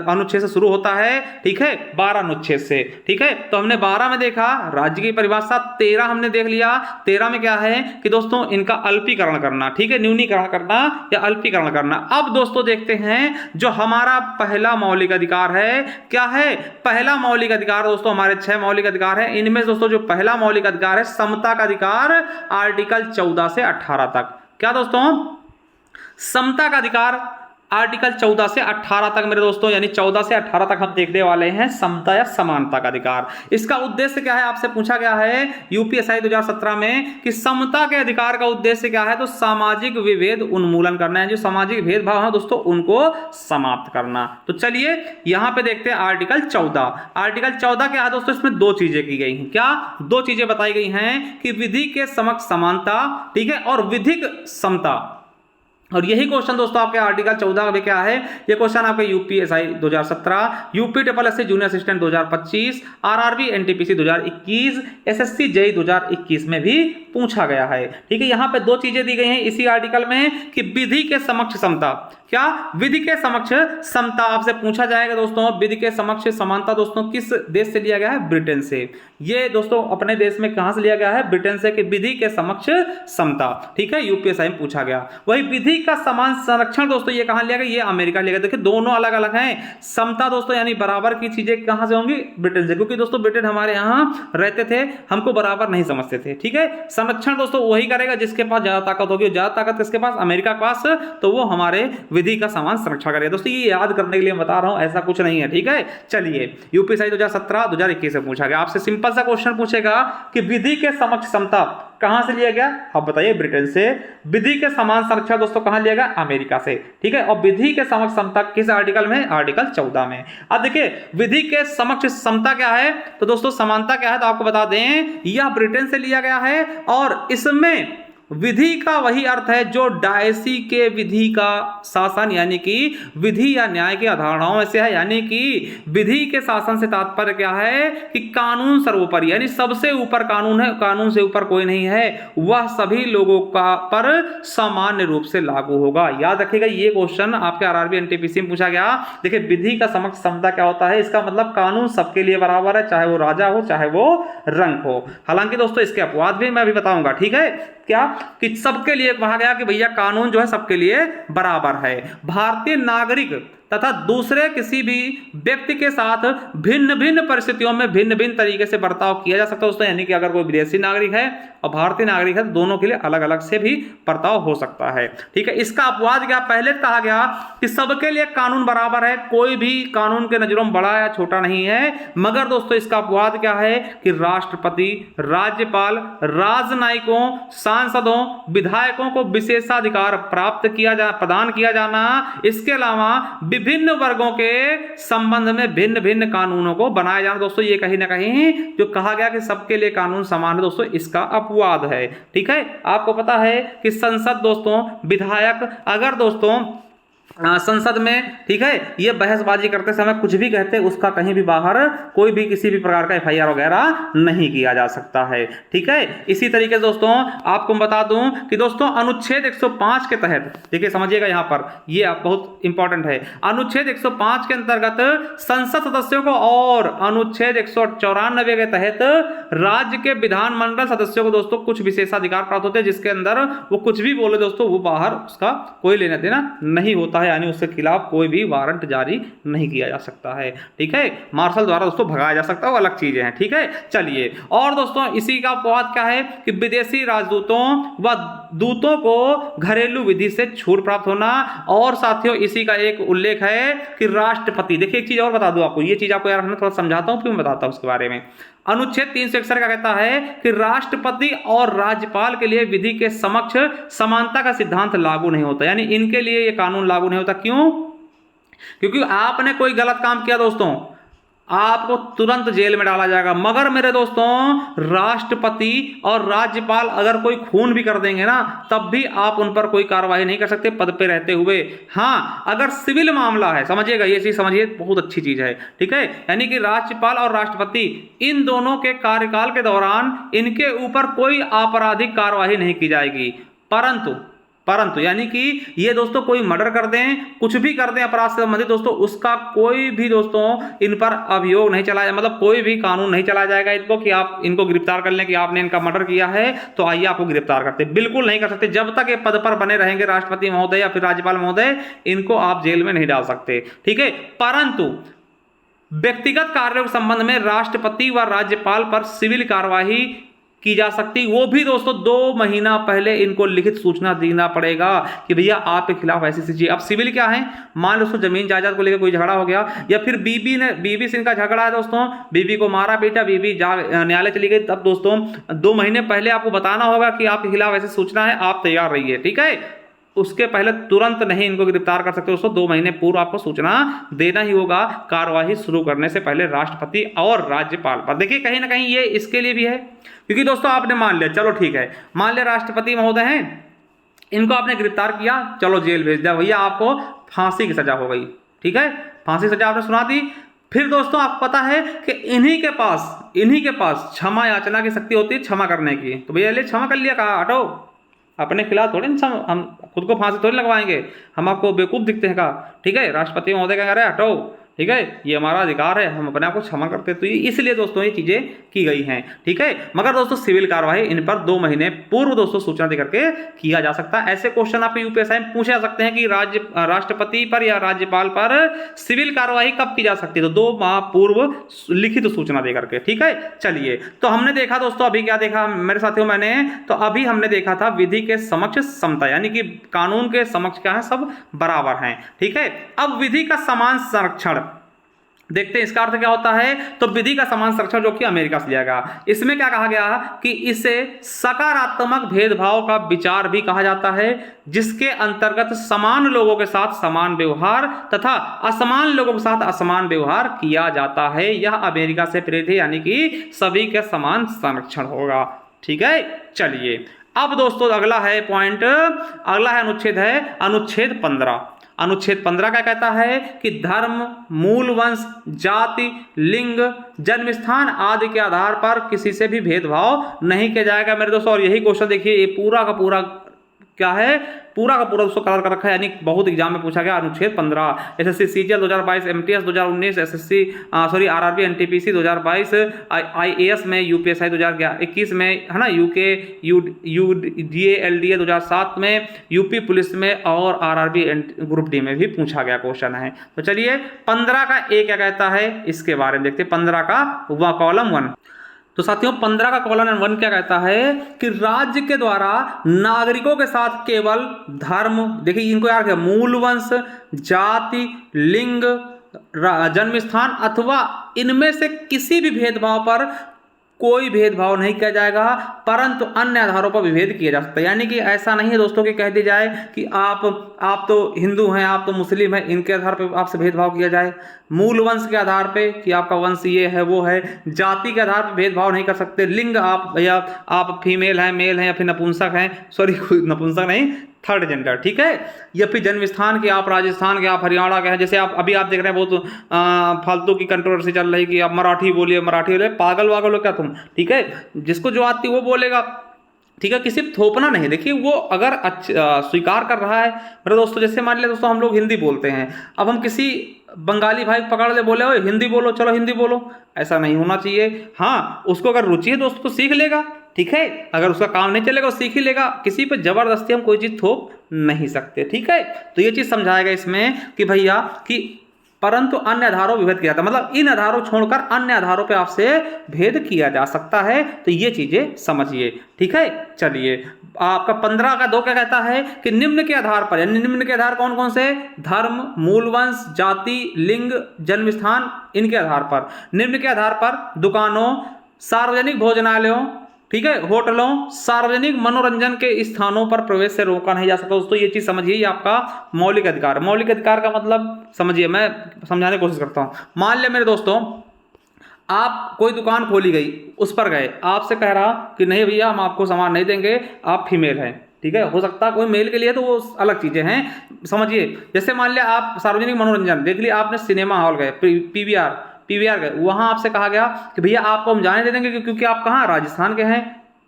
अनुच्छेद से शुरू होता है। ठीक है, 12 अनुच्छेद से। ठीक है, तो हमने 12 में देखा राज्य की परिभाषा, 13 हमने देख लिया। 13 में क्या है कि दोस्तों इनका अल्पीकरण करना, ठीक है, न्यूनीकरण करना या अल्पीकरण करना। अब दोस्तों देखते हैं जो हमारा पहला मौलिक अधिकार है, क्या है पहला मौलिक अधिकार दोस्तों, हमारे 6 मौलिक अधिकार है, इनमें दोस्तों जो पहला मौलिक अधिकार है समता का अधिकार, आर्टिकल 14 से 18 तक। क्या दोस्तों? समता का अधिकार आर्टिकल 14 से 18 तक मेरे दोस्तों, यानी 14 से 18 तक हम देखने वाले हैं समता या समानता का अधिकार। इसका उद्देश्य क्या है, आपसे पूछा गया है यूपीएसआई 2017 में कि समता के अधिकार का उद्देश्य क्या है, तो सामाजिक विभेद उन्मूलन करना है, जो सामाजिक भेदभाव है दोस्तों उनको समाप्त करना। तो चलिए यहां पे देखते हैं आर्टिकल 14। आर्टिकल 14 क्या है दोस्तों, इसमें 2 चीजें की गई हैं। क्या? 2 चीजें बताई गई हैं कि विधि के समक्ष समानता, ठीक है, और विधिक समता। और यही क्वेश्चन दोस्तों आपके आर्टिकल 14 में क्या है, ये क्वेश्चन आपके UPSI 2017, UPSC junior assistant 2025, RRB NTPC 2021, SSC JEE 2021 में भी पूछा गया है। ठीक है, यहाँ पे 2 चीजें दी गई हैं इसी आर्टिकल में कि विधि के समक्ष समता। क्या? विधि के समक्ष समता आपसे पूछा जाएगा दोस्तों। विधि के समक्ष समानता दोस्तों किस देश से लिया गया है? ब्रिटेन से। ये दोस्तों अपने देश में कहां से लिया गया है? ब्रिटेन से, कि विधि के समक्ष समता। ठीक है, यूपीएसआई में पूछा गया। वही विधि का समान संरक्षण दोस्तों ये कहां लिया गया? ये अमेरिका लिया गया। देखिए दोनों अलग अलग हैं। समता दोस्तों यानी बराबर की चीजें कहां से होंगी? ब्रिटेन से, क्योंकि दोस्तों ब्रिटेन हमारे यहाँ रहते थे, हमको बराबर नहीं समझते थे। ठीक है, संरक्षण दोस्तों वही करेगा जिसके पास ज्यादा ताकत होगी। ज्यादा ताकत किसके पास? अमेरिका के पास, तो वो हमारे विधि का समान संरक्षण करेगा। दोस्तों ये याद करने के लिए बता रहा हूं, ऐसा कुछ नहीं है, ठीक है। चलिए यूपीएससी 2017 2021 में पूछा गया, आपसे सिंपल सा क्वेश्चन पूछेगा कि विधि के समक्ष समता कहां से लिया गया, आप बताइए, ब्रिटेन से। विधि के समान संरक्षण दोस्तों कहां लिया गया, अमेरिका से, ठीक है। और विधि के समक्ष समता किस आर्टिकल में, आर्टिकल 14 में। अब देखिए विधि के समक्ष समता क्या है, तो दोस्तों समानता क्या है, तो आपको बता दें यह ब्रिटेन से लिया गया है और इसमें विधि का वही अर्थ है जो डायसी के विधि का शासन यानी कि विधि या न्याय की अवधारणाओं में से है। यानी कि विधि के शासन से तात्पर्य क्या है कि कानून सर्वोपरि, यानी सबसे ऊपर कानून है, कानून से ऊपर कोई नहीं है, वह सभी लोगों का पर सामान्य रूप से लागू होगा। याद रखिएगा ये क्वेश्चन आपके आरआरबी एनटीपीसी में पूछा गया। देखिए विधि का समक्ष समता क्या होता है, इसका मतलब कानून सबके लिए बराबर है, चाहे वो राजा हो चाहे वो रंक हो। हालांकि दोस्तों इसके अपवाद भी मैं अभी बताऊंगा, ठीक है। क्या कि सबके लिए कहा गया कि भैया कानून जो है सबके लिए बराबर है। भारतीय नागरिक तथा दूसरे किसी भी व्यक्ति के साथ भिन्न भिन्न परिस्थितियों में भिन्न भिन्न तरीके से बर्ताव किया जा सकता है दोस्तों। यानी कि अगर कोई विदेशी नागरिक है और भारतीय नागरिक है तो दोनों के लिए अलग अलग से भी बर्ताव हो सकता है, ठीक है। इसका अपवाद क्या, पहले कहा गया कि सबके लिए कानून बराबर है, कोई भी कानून के नजरों में बड़ा या छोटा नहीं है। मगर दोस्तों इसका अपवाद क्या है कि राष्ट्रपति, राज्यपाल, राजनयिकों, सांसदों, विधायकों को विशेषाधिकार प्रदान किया जाना, इसके अलावा विभिन्न वर्गों के संबंध में भिन्न भिन्न कानूनों को बनाया जाना। दोस्तों ये कहीं ना कहीं जो कहा गया कि सबके लिए कानून समान है दोस्तों, इसका अपवाद है, ठीक है। आपको पता है कि संसद दोस्तों, विधायक अगर दोस्तों संसद में, ठीक है, ये बहसबाजी करते समय कुछ भी कहते हैं उसका कहीं भी बाहर कोई भी किसी भी प्रकार का एफआईआर वगैरह नहीं किया जा सकता है, ठीक है। इसी तरीके से दोस्तों आपको बता दूं कि दोस्तों अनुच्छेद 105 के तहत, देखिए समझिएगा यहां पर ये बहुत इंपॉर्टेंट है, अनुच्छेद 105 के अंतर्गत संसद सदस्यों को और अनुच्छेद 194 के तहत राज्य के विधानमंडल सदस्यों को दोस्तों कुछ विशेषाधिकार प्राप्त होते हैं, जिसके अंदर वो कुछ भी बोले दोस्तों वो बाहर उसका कोई लेना देना नहीं होता है, यानी उसके खिलाफ कोई भी वारंट जारी नहीं किया जा सकता है, ठीक है। मार्शल द्वारा दोस्तों भगाया जा सकता है, वो अलग चीजें हैं, ठीक है। चलिए और दोस्तों इसी का अपवाद क्या है कि विदेशी राजदूतों व दूतों को घरेलू विधि से छूट प्राप्त होना। और साथियों इसी का एक उल्लेख है कि राष्ट्रपति, देखिए एक चीज और बता दूं आपको, ये चीज आपको यार मैं थोड़ा समझाता हूं फिर मैं बताता हूं उसके बारे में। अनुच्छेद 361 का कहता है कि राष्ट्रपति और राज्यपाल के लिए विधि के समक्ष समानता का सिद्धांत लागू नहीं होता, यानी इनके लिए यह कानून लागू नहीं होता। क्यों? क्योंकि आपने कोई गलत काम किया दोस्तों, आपको तुरंत जेल में डाला जाएगा। मगर मेरे दोस्तों राष्ट्रपति और राज्यपाल अगर कोई खून भी कर देंगे ना, तब भी आप उन पर कोई कार्रवाई नहीं कर सकते पद पे रहते हुए। हाँ, अगर सिविल मामला है, समझिएगा ये चीज, समझिए बहुत अच्छी चीज है, ठीक है। यानी कि राज्यपाल और राष्ट्रपति इन दोनों के कार्यकाल के दौरान इनके ऊपर कोई आपराधिक कार्रवाई नहीं की जाएगी। परंतु यानी कि ये दोस्तों कोई मर्डर कर दें, कुछ भी कर दें अपराध से संबंधित दोस्तों, उसका कोई भी दोस्तों इन पर अभियोग नहीं चलाया, मतलब कोई भी कानून नहीं चलाया जाएगा इनको कि आप इनको गिरफ्तार कर लें कि आपने इनका मर्डर किया है तो आइए आपको गिरफ्तार करते, बिल्कुल नहीं कर सकते। जब तक ये पद पर बने रहेंगे राष्ट्रपति महोदय या फिर राज्यपाल महोदय, इनको आप जेल में नहीं डाल सकते, ठीक है। परंतु व्यक्तिगत कार्यों के संबंध में राष्ट्रपति व राज्यपाल पर सिविल कार्यवाही की जा सकती, वो भी दोस्तों 2 महीना पहले इनको लिखित सूचना देना पड़ेगा कि भैया आपके खिलाफ ऐसी चीज। अब सिविल क्या है, मान लो जमीन जायदाद को लेकर कोई झगड़ा हो गया, या फिर बीबी से इनका झगड़ा है दोस्तों, बीबी को मारा पीटा, बीबी न्यायालय चली गई, तब दोस्तों 2 महीने पहले आपको बताना होगा कि आपके खिलाफ ऐसी सूचना है, आप तैयार रहिए, ठीक है। उसके पहले तुरंत नहीं इनको गिरफ्तार कर सकते दोस्तों, 2 महीने पूर्व आपको सूचना देना ही होगा कार्यवाही शुरू करने से पहले राष्ट्रपति और राज्यपाल पर। देखिए कहीं ना कहीं ये इसके लिए भी है, क्योंकि दोस्तों आपने मान लिया, चलो ठीक है, मान लिया राष्ट्रपति महोदय हैं, इनको आपने गिरफ्तार किया, चलो जेल भेज दिया, भैया आपको फांसी की सजा हो गई, ठीक है, फांसी की सजा आपने सुना दी। फिर दोस्तों आपको पता है कि इन्हीं के पास क्षमा याचना की शक्ति होती है, क्षमा करने की। तो भैया ले क्षमा कर लिया, कहा हटो, अपने खिलाफ थोड़ी हम खुद को फांसी थोड़ी लगवाएंगे, हम आपको बेवकूफ दिखते हैं, कहा ठीक है। राष्ट्रपति महोदय क्या कह रहे हैं, हटो, ठीक है, ये हमारा अधिकार है, हम अपने आप को क्षमा करते हैं। तो इसलिए दोस्तों ये चीजें की गई हैं, ठीक है। मगर दोस्तों सिविल कार्रवाई इन पर 2 महीने पूर्व दोस्तों सूचना देकर के किया जा सकता है। ऐसे क्वेश्चन आपके यूपीएससी में पूछे जा सकते हैं कि राष्ट्रपति पर या राज्यपाल पर सिविल कार्रवाई कब की जा सकती है, तो 2 माह पूर्व लिखित सूचना देकर के, ठीक है। चलिए, तो हमने देखा दोस्तों, अभी क्या देखा मेरे साथियों मैंने, तो अभी हमने देखा था विधि के समक्ष समता, यानी कि कानून के समक्ष क्या है, सब बराबर हैं, ठीक है। अब विधि का समान संरक्षण देखते हैं, इसका अर्थ क्या होता है। तो विधि का समान संरक्षण जो कि अमेरिका से लिया गया, इसमें क्या कहा गया कि इसे सकारात्मक भेदभाव का विचार भी कहा जाता है, जिसके अंतर्गत समान लोगों के साथ समान व्यवहार तथा असमान लोगों के साथ असमान व्यवहार किया जाता है। यह अमेरिका से प्रेरित है, यानी कि सभी के समान संरक्षण होगा, ठीक है। चलिए, अब दोस्तों अगला है पॉइंट, अगला है अनुच्छेद, है अनुच्छेद 15। अनुच्छेद 15 क्या कहता है कि धर्म, मूल वंश, जाति, लिंग, जन्म स्थान आदि के आधार पर किसी से भी भेदभाव नहीं किया जाएगा मेरे दोस्तों। और यही क्वेश्चन देखिए, ये पूरा का पूरा क्या है, पूरा का पूरा उसको कलर कर रखा है, यानी बहुत एग्जाम में पूछा गया। अनुच्छेद 15 SSC CGL 2022, MTS 2019, SSC RRB NTPC 2022, IAS में, यूपीएसआई 2021 में, है ना, यूके यूडीए एलडीए 2007 में, यूपी पुलिस में और आरआरबी ग्रुप डी में भी पूछा गया क्वेश्चन है। तो चलिए 15 का ए क्या कहता है, इसके बारे में देखते हैं। 15 का कॉलम 1, तो साथियों 15 का कॉलम 1 क्या कहता है कि राज्य के द्वारा नागरिकों के साथ केवल धर्म, देखिए इनको याद है, मूल वंश, जाति, लिंग, जन्म स्थान अथवा इनमें से किसी भी भेदभाव पर कोई भेदभाव नहीं किया जाएगा, परंतु अन्य आधारों पर विभेद किया जा सकता है। यानी कि ऐसा नहीं है दोस्तों कि कह दी जाए कि आप तो हिंदू हैं, आप तो मुस्लिम हैं, इनके आधार पर आपसे भेदभाव किया जाए। मूल वंश के आधार पे कि आपका वंश ये है वो है, जाति के आधार पर भेदभाव नहीं कर सकते, लिंग आप भैया आप फीमेल हैं, मेल हैं या फिर नपुंसक हैं, सॉरी नपुंसक नहीं, थर्ड जेंडर, ठीक है। या फिर जन्म स्थान के आप राजस्थान के, आप हरियाणा के हैं, जैसे आप अभी आप देख रहे हैं बहुत फालतू की कंट्रोवर्सी चल रही कि आप मराठी बोलिए, मराठी बोलिए, पागल वागल हो क्या तुम, ठीक है। जिसको जो आती वो बोलेगा, ठीक है, किसी थोपना नहीं। देखिए वो अगर स्वीकार कर रहा है मेरे दोस्तों, जैसे मान लिया दोस्तों हम लोग हिंदी बोलते हैं, अब हम किसी बंगाली भाई पकड़ ले, बोले ओए हिंदी बोलो, चलो हिंदी बोलो, ऐसा नहीं होना चाहिए। हाँ, उसको अगर रुचि है दोस्तों तो सीख लेगा, ठीक है, अगर उसका काम नहीं चलेगा वो सीख ही लेगा। किसी पे जबरदस्ती हम कोई चीज़ थोप नहीं सकते, ठीक है। तो ये चीज़ समझाएगा इसमें कि भैया कि परंतु अन्य आधारों विभेद किया जाता है, मतलब इन आधारों छोड़कर अन्य आधारों पे आपसे भेद किया जा सकता है। तो ये चीजें समझिए, ठीक है। चलिए आपका 15 का 2 क्या कहता है कि निम्न के आधार पर, यानी निम्न के आधार कौन कौन से, धर्म, मूल वंश, जाति, लिंग, जन्म स्थान, इनके आधार पर, निम्न के आधार पर दुकानों, सार्वजनिक भोजनालयों, ठीक है, होटलों, सार्वजनिक मनोरंजन के स्थानों पर प्रवेश से रोका नहीं जा सकता। दोस्तों ये चीज समझिए, ये आपका मौलिक अधिकार है। मौलिक अधिकार का मतलब समझिए, मैं समझाने की कोशिश करता हूं। मान लिया मेरे दोस्तों आप कोई दुकान खोली गई, उस पर गए, आपसे कह रहा कि नहीं भैया हम आपको सामान नहीं देंगे, आप फीमेल हैं, ठीक है, हो सकता है कोई मेल के लिए तो वो अलग चीजें हैं, समझिए। जैसे मान लिया आप सार्वजनिक मनोरंजन देख लिया, आपने सिनेमा हॉल गए, पीवीआर गए, वहां आपसे कहा गया कि भैया आपको हम जाने दे देंगे क्योंकि आप कहाँ, राजस्थान के हैं,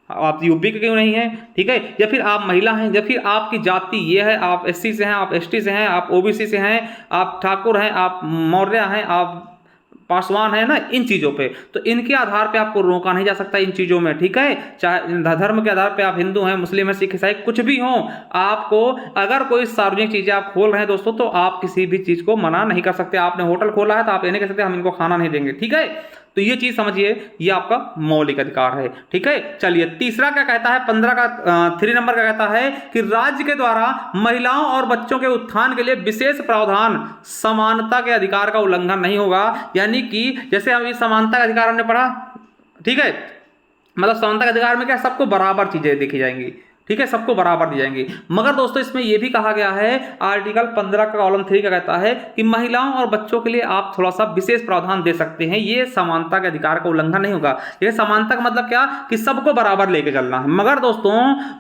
आप यूपी के क्यों नहीं हैं, ठीक है। या फिर आप महिला हैं, या फिर आपकी जाति ये है, आप एससी से हैं, आप एसटी से हैं, आप ओबीसी से हैं, आप ठाकुर हैं, आप मौर्य हैं, आप पासवान है ना, इन चीज़ों पे, तो इनके आधार पे आपको रोका नहीं जा सकता इन चीज़ों में, ठीक है। चाहे धर्म के आधार पे आप हिंदू हैं, मुस्लिम हैं, सिख ईसाई कुछ भी हो, आपको अगर कोई सार्वजनिक चीज़ें आप खोल रहे हैं दोस्तों, तो आप किसी भी चीज़ को मना नहीं कर सकते। आपने होटल खोला है तो आप ये नहीं कह सकते हम इनको खाना नहीं देंगे, ठीक है। तो ये चीज समझिए, ये आपका मौलिक अधिकार है, ठीक है। चलिए तीसरा क्या कहता है, 15 का 3 नंबर का कहता है कि राज्य के द्वारा महिलाओं और बच्चों के उत्थान के लिए विशेष प्रावधान समानता के अधिकार का उल्लंघन नहीं होगा। यानी कि जैसे अभी समानता का अधिकार हमने पढ़ा, ठीक है, मतलब समानता के अधिकार में क्या, सबको बराबर चीजें देखी जाएंगी, ठीक है, सबको बराबर दी जाएंगी। मगर दोस्तों इसमें यह भी कहा गया है, आर्टिकल 15 का कॉलम 3 का कहता है कि महिलाओं और बच्चों के लिए आप थोड़ा सा विशेष प्रावधान दे सकते हैं, ये समानता के अधिकार का उल्लंघन नहीं होगा। ये समानता का मतलब क्या, कि सबको बराबर लेके चलना है। मगर दोस्तों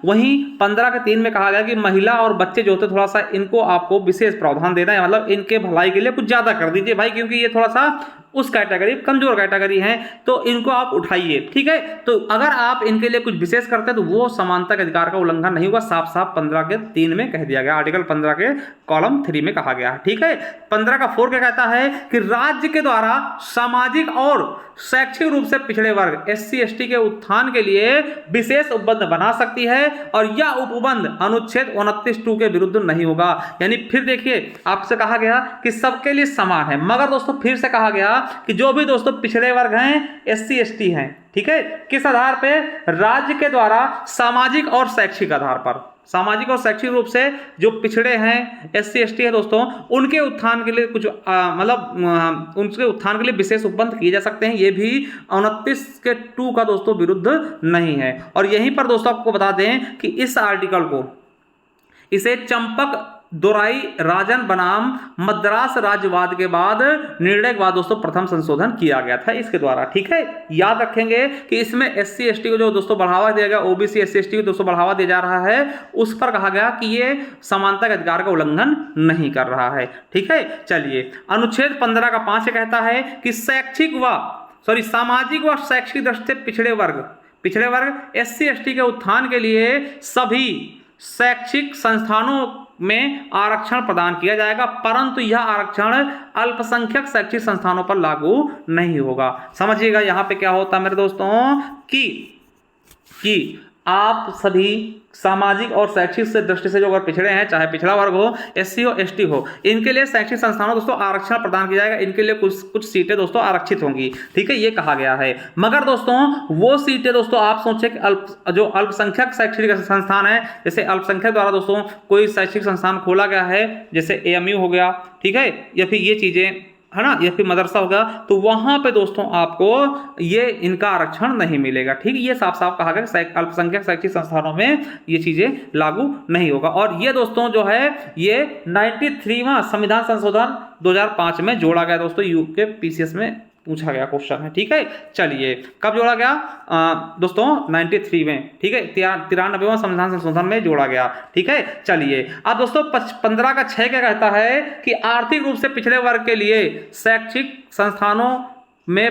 वहीं 15 के 3 में कहा गया कि महिला और बच्चे जो होते थोड़ा सा इनको आपको विशेष प्रावधान देना है, मतलब इनके भलाई के लिए कुछ ज्यादा कर दीजिए भाई, क्योंकि ये थोड़ा सा उस कैटेगरी, कमजोर कैटेगरी हैं, तो इनको आप उठाइए, ठीक है। तो अगर आप इनके लिए कुछ विशेष करते हैं तो वो समानता के अधिकार का उल्लंघन नहीं होगा, साफ साफ 15 के 3 में कह दिया गया, आर्टिकल 15 के कॉलम 3 में कहा गया है, ठीक है। 15 का 4 क्या कहता है कि राज्य के द्वारा सामाजिक और शैक्षिक रूप से पिछड़े वर्ग SC ST के उत्थान के लिए विशेष उपबंध बना सकती है और यह उपबंध अनुच्छेद 29(2) के विरुद्ध नहीं होगा। यानी फिर देखिए, आपसे कहा गया कि सबके लिए समान है, मगर दोस्तों फिर से कहा गया कि जो भी दोस्तों पिछड़े वर्ग हैं, SC ST हैं, ठीक है, किस आधार पे? राज्य के द्वारा सामाजिक और शैक्षिक आधार पर, सामाजिक और शैक्षिक रूप से जो पिछड़े हैं, SC ST है दोस्तों, उनके उत्थान के लिए कुछ उनके उत्थान के लिए विशेष उपबंध किए जा सकते हैं। ये भी 29(2) का दोस्तों विरुद्ध नहीं है। और यहीं पर दोस्तों आपको बता दें कि इस आर्टिकल को, इसे चंपक दोराई राजन बनाम मद्रास राज्यवाद के बाद, निर्णय के बाद दोस्तों प्रथम संशोधन किया गया था इसके द्वारा, ठीक है। याद रखेंगे कि इसमें SC ST को जो दोस्तों बढ़ावा दिया गया, OBC SC ST को दोस्तों बढ़ावा दिया जा रहा है, उस पर कहा गया कि ये समानता के अधिकार का उल्लंघन नहीं कर रहा है, ठीक है। चलिए, अनुच्छेद 15 का 5 कहता है कि सामाजिक व शैक्षिक दृष्टि से पिछड़े वर्ग SC ST के उत्थान के लिए सभी शैक्षिक संस्थानों में आरक्षण प्रदान किया जाएगा, परंतु यह आरक्षण अल्पसंख्यक शैक्षिक संस्थानों पर लागू नहीं होगा। समझिएगा यहाँ पे क्या होता है मेरे दोस्तों कि आप सभी सामाजिक और शैक्षिक से दृष्टि से जो अगर पिछड़े हैं, चाहे पिछड़ा वर्ग हो, SC हो, ST हो, इनके लिए शैक्षिक संस्थानों दोस्तों आरक्षण प्रदान किया जाएगा, इनके लिए कुछ सीटें दोस्तों आरक्षित होंगी, ठीक है, ये कहा गया है। मगर दोस्तों वो सीटें दोस्तों आप सोचे कि जो अल्पसंख्यक शैक्षणिक संस्थान है, जैसे अल्पसंख्यक द्वारा दोस्तों कोई शैक्षिक संस्थान खोला गया है, जैसे AMU हो गया, ठीक है, या फिर ये चीजें है ना, या फिर मदरसा होगा, तो वहां पे दोस्तों आपको ये इनका आरक्षण नहीं मिलेगा, ठीक है। ये साफ साफ कहा गया कि अल्पसंख्यक शैक्षिक संस्थानों में ये चीजें लागू नहीं होगा। और ये दोस्तों जो है ये 93वां संविधान संशोधन 2005 में जोड़ा गया दोस्तों, यूके PCS में पूछा गया क्वेश्चन है, ठीक है। चलिए, कब जोड़ा गया दोस्तों? 93 में, ठीक है, 93वां संविधान संशोधन में जोड़ा गया, ठीक है। चलिए, अब दोस्तों 15 का 6 क्या कहता है कि आर्थिक रूप से पिछड़े वर्ग के लिए शैक्षिक संस्थानों में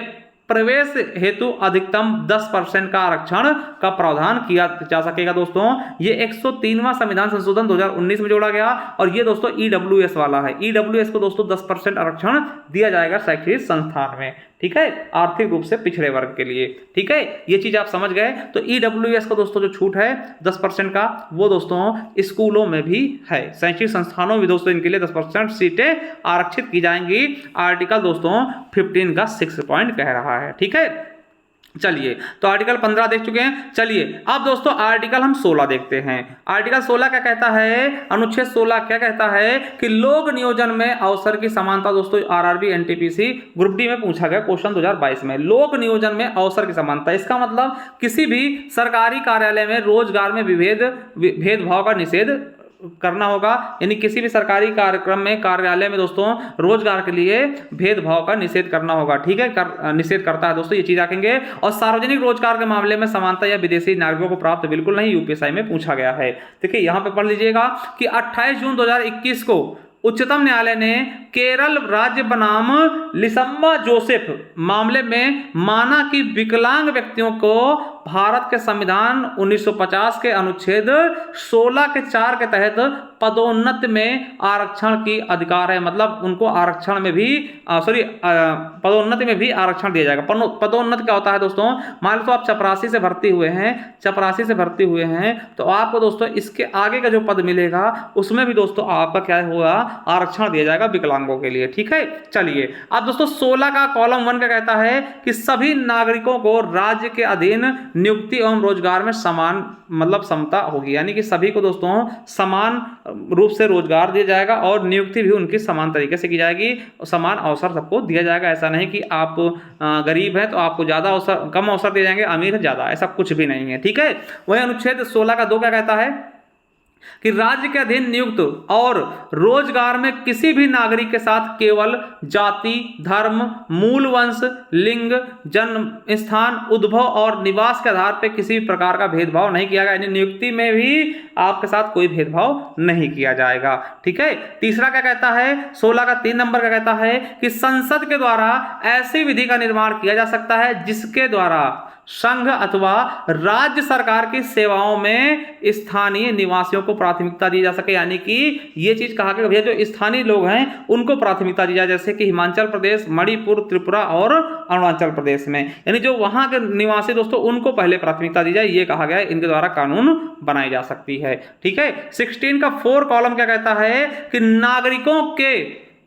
प्रवेश हेतु अधिकतम 10% का आरक्षण का प्रावधान किया जा सकेगा दोस्तों। ये 103वां संविधान संशोधन 2019 में जोड़ा गया और ये दोस्तों EWS वाला है। EWS को दोस्तों 10% आरक्षण दिया जाएगा शैक्षणिक संस्थान में, ठीक है, आर्थिक रूप से पिछड़े वर्ग के लिए, ठीक है। ये चीज आप समझ गए। तो EWS को दोस्तों जो छूट है 10% का, वो दोस्तों स्कूलों में भी है, शैक्षिक संस्थानों में दोस्तों इनके लिए 10% सीटें आरक्षित की जाएंगी। आर्टिकल दोस्तों 15 का 6 पॉइंट कह रहा है, ठीक है। चलिए, तो आर्टिकल 15 देख चुके हैं। चलिए, अब दोस्तों आर्टिकल हम 16 देखते हैं। आर्टिकल 16 क्या कहता है? अनुच्छेद 16 क्या कहता है कि लोक नियोजन में अवसर की समानता। दोस्तों RRB NTPC ग्रुप डी में पूछा गया क्वेश्चन 2022 में, लोक नियोजन में अवसर की समानता। इसका मतलब किसी भी सरकारी कार्यालय में रोजगार में भेदभाव का निषेध करना होगा, यानी किसी भी सरकारी कार्यक्रम में, कार्यालय में दोस्तों रोजगार के लिए भेदभाव का निषेध करना होगा, ठीक है, निषेध करता है दोस्तों, ये चीज रखेंगे। और सार्वजनिक रोजगार के मामले में समानता या विदेशी नागरिकों को प्राप्त बिल्कुल नहीं, UPSI में पूछा गया है। देखिए यहाँ पे पढ़ लीजिएगा कि 28 जून 2021 को उच्चतम न्यायालय ने केरल राज्य बनाम लिसम्बा जोसेफ मामले में माना कि विकलांग व्यक्तियों को भारत के संविधान 1950 के अनुच्छेद 16 के 4 के तहत पदोन्नति में आरक्षण की अधिकार है। मतलब उनको आरक्षण में भी पदोन्नति में भी आरक्षण दिया जाएगा। पदोन्नति क्या होता है दोस्तों? मान लो तो आप चपरासी से भर्ती हुए हैं, तो आपको दोस्तों इसके आगे का जो पद मिलेगा उसमें भी दोस्तों आपका क्या होगा, आरक्षण दिया जाएगा विकलांगों के लिए, ठीक है। चलिए, अब दोस्तों 16 का कॉलम 1 का कहता है कि सभी नागरिकों को राज्य के अधीन नियुक्ति एवं रोजगार में समान समता होगी, यानी कि सभी को दोस्तों समान रूप से रोजगार दिया जाएगा और नियुक्ति भी उनकी समान तरीके से की जाएगी, समान अवसर सबको दिया जाएगा। ऐसा नहीं कि आप गरीब हैं तो आपको ज्यादा अवसर, कम अवसर दिए जाएंगे, अमीर है ज्यादा, ऐसा कुछ भी नहीं है, ठीक है। वही अनुच्छेद 16 का 2 क्या कहता है कि राज्य के अधीन नियुक्त और रोजगार में किसी भी नागरिक के साथ केवल जाति, धर्म, मूल वंश, लिंग, जन्म स्थान, उद्भव और निवास के आधार पर किसी भी प्रकार का भेदभाव नहीं किया गया। यानी नियुक्ति में भी आपके साथ कोई भेदभाव नहीं किया जाएगा। ठीक है। तीसरा क्या कहता है, 16 का 3 नंबर का कहता है कि संसद के द्वारा ऐसी विधि का निर्माण किया जा सकता है जिसके द्वारा संघ अथवा राज्य सरकार की सेवाओं में स्थानीय निवासियों को प्राथमिकता दी जा सके। यानी कि ये चीज कहा कि भैया जो स्थानीय लोग हैं उनको प्राथमिकता दी जाए, जैसे कि हिमाचल प्रदेश, मणिपुर, त्रिपुरा और अरुणाचल प्रदेश में, यानी जो वहां के निवासी दोस्तों उनको पहले प्राथमिकता दी जाए, ये कहा गया है। इनके द्वारा कानून बनाई जा सकती है। ठीक है। 16 का 4 कॉलम क्या कहता है कि नागरिकों के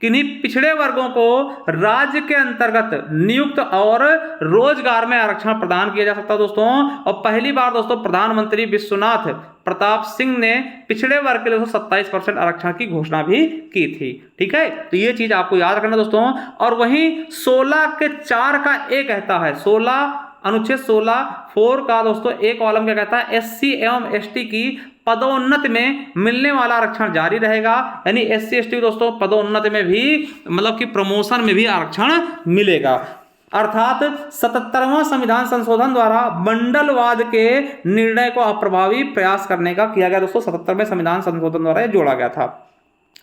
किन्हीं पिछड़े वर्गों को राज्य के अंतर्गत नियुक्त और रोजगार में आरक्षण प्रदान किया जा सकता है दोस्तों। और पहली बार दोस्तों प्रधानमंत्री विश्वनाथ प्रताप सिंह ने पिछड़े वर्ग के लिए 27% आरक्षण की घोषणा भी की थी। ठीक है। तो ये चीज आपको याद रखना दोस्तों। और वहीं 16 के 4 का ए कहता है, 16 अनुच्छेद 16 4 का दोस्तों एक कॉलम क्या कहता है, एससी एवं एसटी की पदोन्नति में मिलने वाला आरक्षण जारी रहेगा। यानी एससी एसटी दोस्तों पदोन्नति में भी मतलब कि प्रमोशन में भी आरक्षण मिलेगा। अर्थात 77वां संविधान संशोधन द्वारा मंडलवाद के निर्णय को अप्रभावी प्रयास करने का किया गया दोस्तों। 77वें संविधान संशोधन द्वारा यह जोड़ा गया था।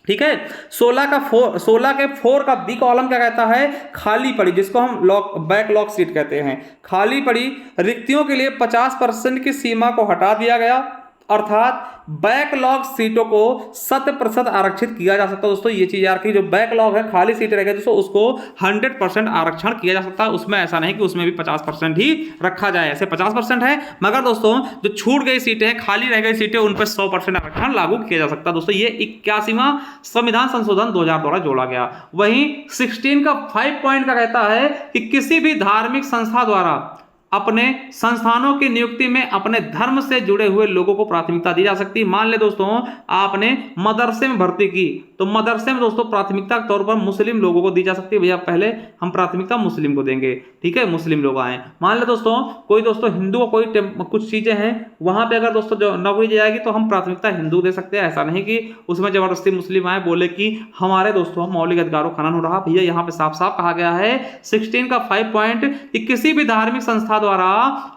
ठीक है। 16 के 4 का बी कॉलम क्या कहता है, खाली पड़ी, जिसको हम बैकलॉग सीट कहते हैं, खाली पड़ी रिक्तियों के लिए 50% की सीमा को हटा दिया गया। अर्थात बैकलॉग सीटों को 100% आरक्षित किया जा सकता है दोस्तों। ये चीज यार की जो बैकलॉग है, खाली सीटें रहेगी दोस्तों, उसको 100% आरक्षण किया जा सकता है। उसमें ऐसा नहीं कि उसमें भी 50% ही रखा जाए, ऐसे 50% है, मगर दोस्तों जो छूट गई सीटें हैं, खाली रह गई सीटें, उन पर 100% आरक्षण लागू किया जा सकता है दोस्तों। ये 81वां संविधान संशोधन 2000 द्वारा जोड़ा गया। वहीं 16 का 5 पॉइंट का कहता है कि किसी भी धार्मिक संस्था द्वारा अपने संस्थानों की नियुक्ति में अपने धर्म से जुड़े हुए लोगों को प्राथमिकता दी जा सकती है। मान ले दोस्तों आपने मदरसे में भर्ती की, तो मदरसे में दोस्तों प्राथमिकता के तौर पर मुस्लिम लोगों को दी जा सकती है। भैया पहले हम प्राथमिकता मुस्लिम को देंगे। ठीक है, मुस्लिम लोग आए। मान ले दोस्तों कोई दोस्तों हिंदू को कोई कुछ चीजें हैं, वहां पे अगर दोस्तों जो नौकरी दी जाएगी तो हम प्राथमिकता हिंदू दे सकते हैं। ऐसा नहीं कि उसमें जबरदस्ती मुस्लिम आए बोले कि हमारे दोस्तों मौलिक अधिकारों का खनन हो रहा। भैया यहाँ पे साफ साफ कहा गया है 16 का 5 पॉइंट कि किसी भी धार्मिक संस्था द्वारा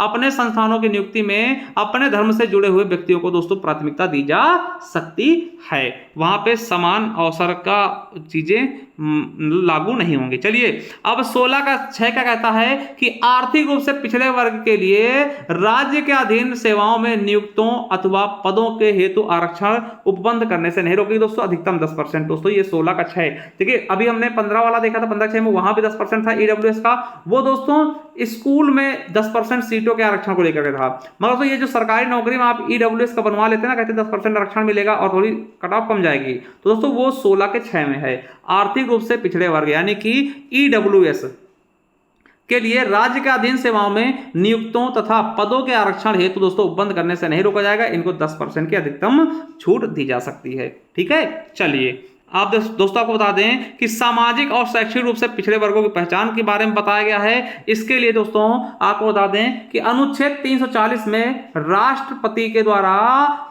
अपने संस्थानों की नियुक्ति में अपने धर्म से जुड़े हुए व्यक्तियों को दोस्तों प्राथमिकता दी जा सकती है। वहां पे समान अवसर का चीजें लागू नहीं होंगी। चलिए अब 16 का 6 का कहता है कि आर्थिक रूप से पिछड़े वर्ग के लिए राज्य के अधीन सेवाओं में नियुक्तों अथवा पदों के हेतु आरक्षण उपबंध करने से नहीं रोकेगी दोस्तों, अधिकतम 10%। दोस्तों ये 16 का 6। देखिए अभी हमने 15 वाला देखा था, 15/6 में वहां भी 10% था ईडब्ल्यूएस का। वो दोस्तों स्कूल में 10% सीटों के आरक्षण को लेकर के था, मगर तो ये जो सरकारी नौकरी में आप ईडब्ल्यूएस का बनवा लेते हैं ना, कहते 10% आरक्षण मिलेगा और थोड़ी कट ऑफ कम जाएगी, तो दोस्तों वो 16 के 6 में है। आर्थिक रूप से पिछड़े वर्ग यानी कि ईडब्ल्यूएस के लिए राज्य के अधीन सेवाओं में नियुक्तों तथा पदों के आरक्षण हेतु दोस्तों उपबंध करने से नहीं रोका जाएगा। इनको 10% की अधिकतम छूट दी जा सकती है। ठीक है। चलिए आप दोस्तों आपको बता दें कि सामाजिक और शैक्षिक रूप से पिछड़े वर्गों की पहचान के बारे में बताया गया है। इसके लिए दोस्तों आपको बता दें कि अनुच्छेद 340 में राष्ट्रपति के द्वारा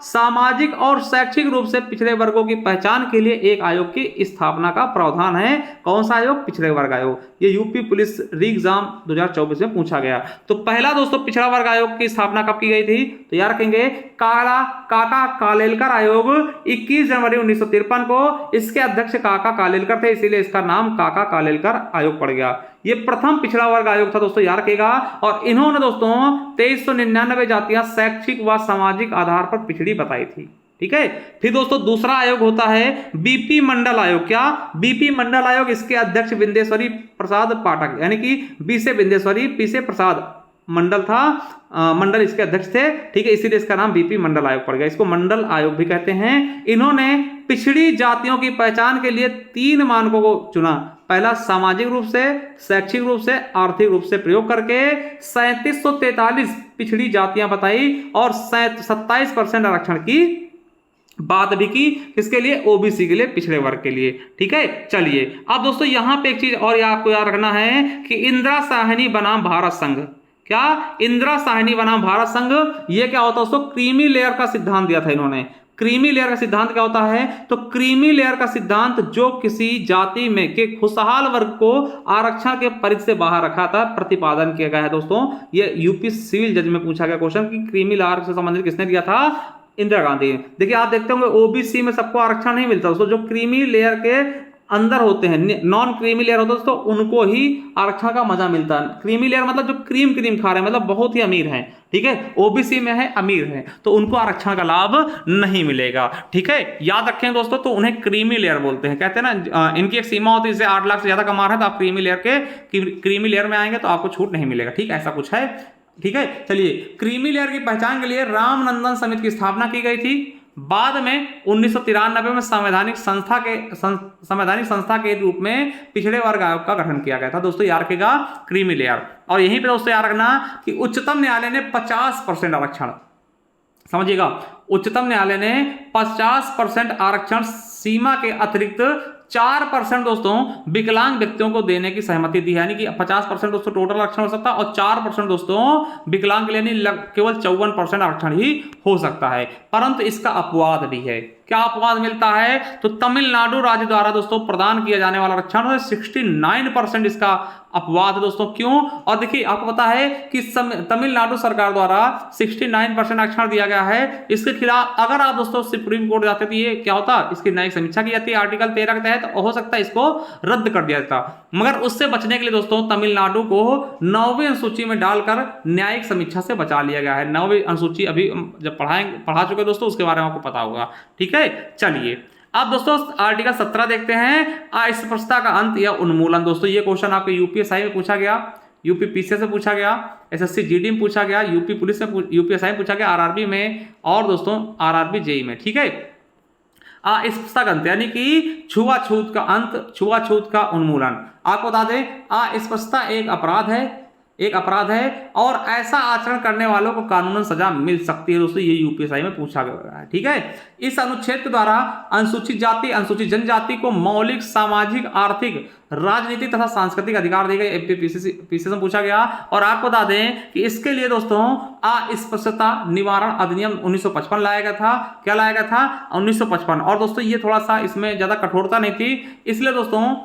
सामाजिक और शैक्षिक रूप से पिछड़े वर्गों की पहचान के लिए एक आयोग की स्थापना का प्रावधान है। कौन सा आयोग? पिछड़े वर्ग आयोग। ये यूपी पुलिस री एग्जाम 2024 में पूछा गया। तो पहला दोस्तों पिछड़ा वर्ग आयोग की स्थापना कब की गई थी? तो याद रखेंगे काका कालेलकर आयोग 21 जनवरी 1953 को। इसके अध्यक्ष काका कालेलकर थे, इसीलिए इसका नाम काका कालेलकर आयोग पड़ गया। ये प्रथम पिछड़ा वर्ग आयोग था दोस्तों, याद रखिएगा। और इन्होंने दोस्तों 2399 जातियां शैक्षिक व सामाजिक आधार पर पिछड़ी बताई थी। ठीक है। फिर दोस्तों दूसरा आयोग होता है बीपी मंडल आयोग। क्या? बीपी मंडल आयोग। इसके अध्यक्ष बिंदेश्वरी प्रसाद पाठक, यानी कि बी से बिंदेश्वरी, पी से प्रसाद मंडल था, मंडल इसके अध्यक्ष थे। ठीक है, इसीलिए इसका नाम बीपी मंडल आयोग पड़ गया। इसको मंडल आयोग भी कहते हैं। इन्होंने पिछड़ी जातियों की पहचान के लिए 3 मानकों को चुना। पहला सामाजिक रूप से, शैक्षिक रूप से, आर्थिक रूप से प्रयोग करके 3743 पिछड़ी जातियां बताई और 27% आरक्षण की बात भी की। किसके लिए? ओबीसी के लिए, पिछड़े वर्ग के लिए। ठीक है। चलिए अब दोस्तों यहां पे एक चीज और आपको याद रखना है कि इंदिरा साहनी बनाम भारत संघ। क्या? इंदिरा साहनी बनाम भारत संघ। ये क्या होता है दोस्तों? क्रीमी लेयर का सिद्धांत दिया था इन्होंने। क्रीमी लेयर का सिद्धांत क्या होता है? तो क्रीमी लेयर का सिद्धांत जो किसी जाति में के खुशहाल वर्ग को आरक्षण के परिधि से बाहर रखा था, प्रतिपादन किया गया है। दोस्तों ये यूपी सिविल जज में पूछा गया क्वेश्चन कि क्रीमी लेयर से संबंधित किसने दिया था? इंदिरा गांधी। देखिए आप देखते होंगे ओबीसी में सबको आरक्षण नहीं मिलता दोस्तों, जो क्रीमी लेयर के अंदर होते हैं, नॉन क्रीमी लेयर होते हैं दोस्तों, उनको ही आरक्षण का मजा मिलता है। क्रीमी लेयर मतलब जो क्रीम खा रहे हैं, मतलब बहुत ही अमीर हैं, ठीक है, ओबीसी में है, अमीर है, तो उनको आरक्षण का लाभ नहीं मिलेगा, ठीक है, याद रखें दोस्तों। तो उन्हें क्रीमी लेयर बोलते हैं, कहते हैं ना इनकी एक सीमा होती है, जैसे 8 लाख से ज्यादा कमा रहे हैं तो आप क्रीमी लेयर में आएंगे तो आपको छूट नहीं मिलेगा, ठीक, ऐसा कुछ है, ठीक है। चलिए, क्रीमी लेयर की पहचान के लिए रामनंदन समिति की स्थापना की गई थी। बाद में 1993 में संवैधानिक संस्था के रूप में पिछड़े वर्ग आयोग का गठन किया गया था। दोस्तों याद रखिएगा क्रीमी लेयर। और यहीं पे दोस्तों याद रखना कि उच्चतम न्यायालय ने 50% आरक्षण, समझिएगा, उच्चतम न्यायालय ने 50% आरक्षण सीमा के अतिरिक्त 4% दोस्तों विकलांग व्यक्तियों को देने की सहमति दी है, यानी कि 50% दोस्तों टोटल आरक्षण हो सकता है और 4% दोस्तों विकलांग के लिए केवल 54% आरक्षण ही हो सकता है। परंतु इसका अपवाद भी है। क्या अपवाद मिलता है? तो तमिलनाडु राज्य द्वारा दोस्तों प्रदान किया जाने वाला आरक्षण 69% इसका अपवाद है दोस्तों। क्यों? और देखिए आपको पता है कि तमिलनाडु सरकार द्वारा 69% आरक्षण दिया गया है। इसके खिलाफ अगर आप दोस्तों सुप्रीम कोर्ट जाते तो ये क्या होता? इसकी न्यायिक समीक्षा की जाती है आर्टिकल 13 के तहत, हो सकता है इसको रद्द कर दिया जाता। मगर उससे बचने के लिए दोस्तों तमिलनाडु को 9वीं अनुसूची में डालकर न्यायिक समीक्षा से बचा लिया गया है। 9वीं अनुसूची अभी जब पढ़ा चुके दोस्तों, उसके बारे में आपको पता होगा, ठीक है। चलिए अब दोस्तों आर्टिकल 17 देखते हैं, अस्पृश्यता का अंत या उन्मूलन। दोस्तों ये क्वेश्चन आपके यूपीएसआई में पूछा गया, यूपी पीसीएस से पूछा गया, एसएससी जीडी में पूछा गया, यूपी पुलिस में, यूपीएसआई में पूछा गया, आरआरबी में और दोस्तों आरआरबी जेई में, ठीक है। अस्पृश्यता का अंत यानी कि छुआछूत का अंत, छुआछूत का उन्मूलन। आपको बता दें अस्पृश्यता एक अपराध है और ऐसा आचरण करने वालों को कानूनन सजा मिल सकती है। दोस्तों ये यूपीएसआई में पूछा गया है, ठीक है। इस अनुच्छेद के द्वारा अनुसूचित जाति, अनुसूचित जनजाति को मौलिक सामाजिक, आर्थिक, राजनीतिक तथा सांस्कृतिक अधिकार दिए गए। पीसीएस में पूछा गया। और आपको बता दें कि इसके लिए दोस्तों अस्पृश्यता निवारण अधिनियम 1955 लाया गया था। क्या लाया गया था? 1955। और दोस्तों ये थोड़ा सा इसमें ज्यादा कठोरता नहीं थी, इसलिए दोस्तों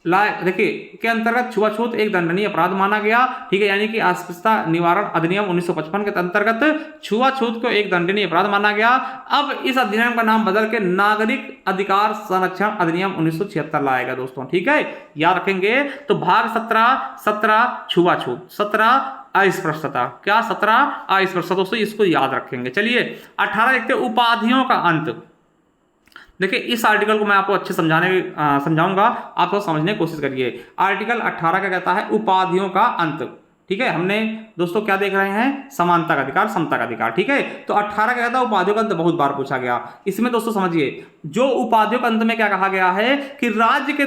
देखिए के अंतर्गत छुआछूत एक दंडनीय अपराध माना गया, ठीक है, यानी कि अस्पृश्यता निवारण अधिनियम 1955 के अंतर्गत छुआछूत को एक दंडनीय अपराध माना गया। अब इस अधिनियम का नाम बदल के नागरिक अधिकार संरक्षण अधिनियम 1976 लाया गया दोस्तों, ठीक है, याद रखेंगे। तो भाग 17 छुआछूत, 17 अस्पृश्यता, क्या 17 अस्पृश्यता, दोस्तों इसको याद रखेंगे। चलिए 18 देखते हैं, उपाधियों का अंत। देखिए इस आर्टिकल को मैं आपको अच्छे समझाऊंगा, आप तो समझने की कोशिश करिए। आर्टिकल 18 का कहता है उपाधियों का अंत, ठीक है। हमने दोस्तों क्या देख रहे हैं? समानता का अधिकार, समता का अधिकार, ठीक है। तो 18 का कहता है उपाधियों का अंत, बहुत बार पूछा गया। इसमें दोस्तों समझिए, जो उपाधियों के अंत में क्या कहा गया है कि राज्य के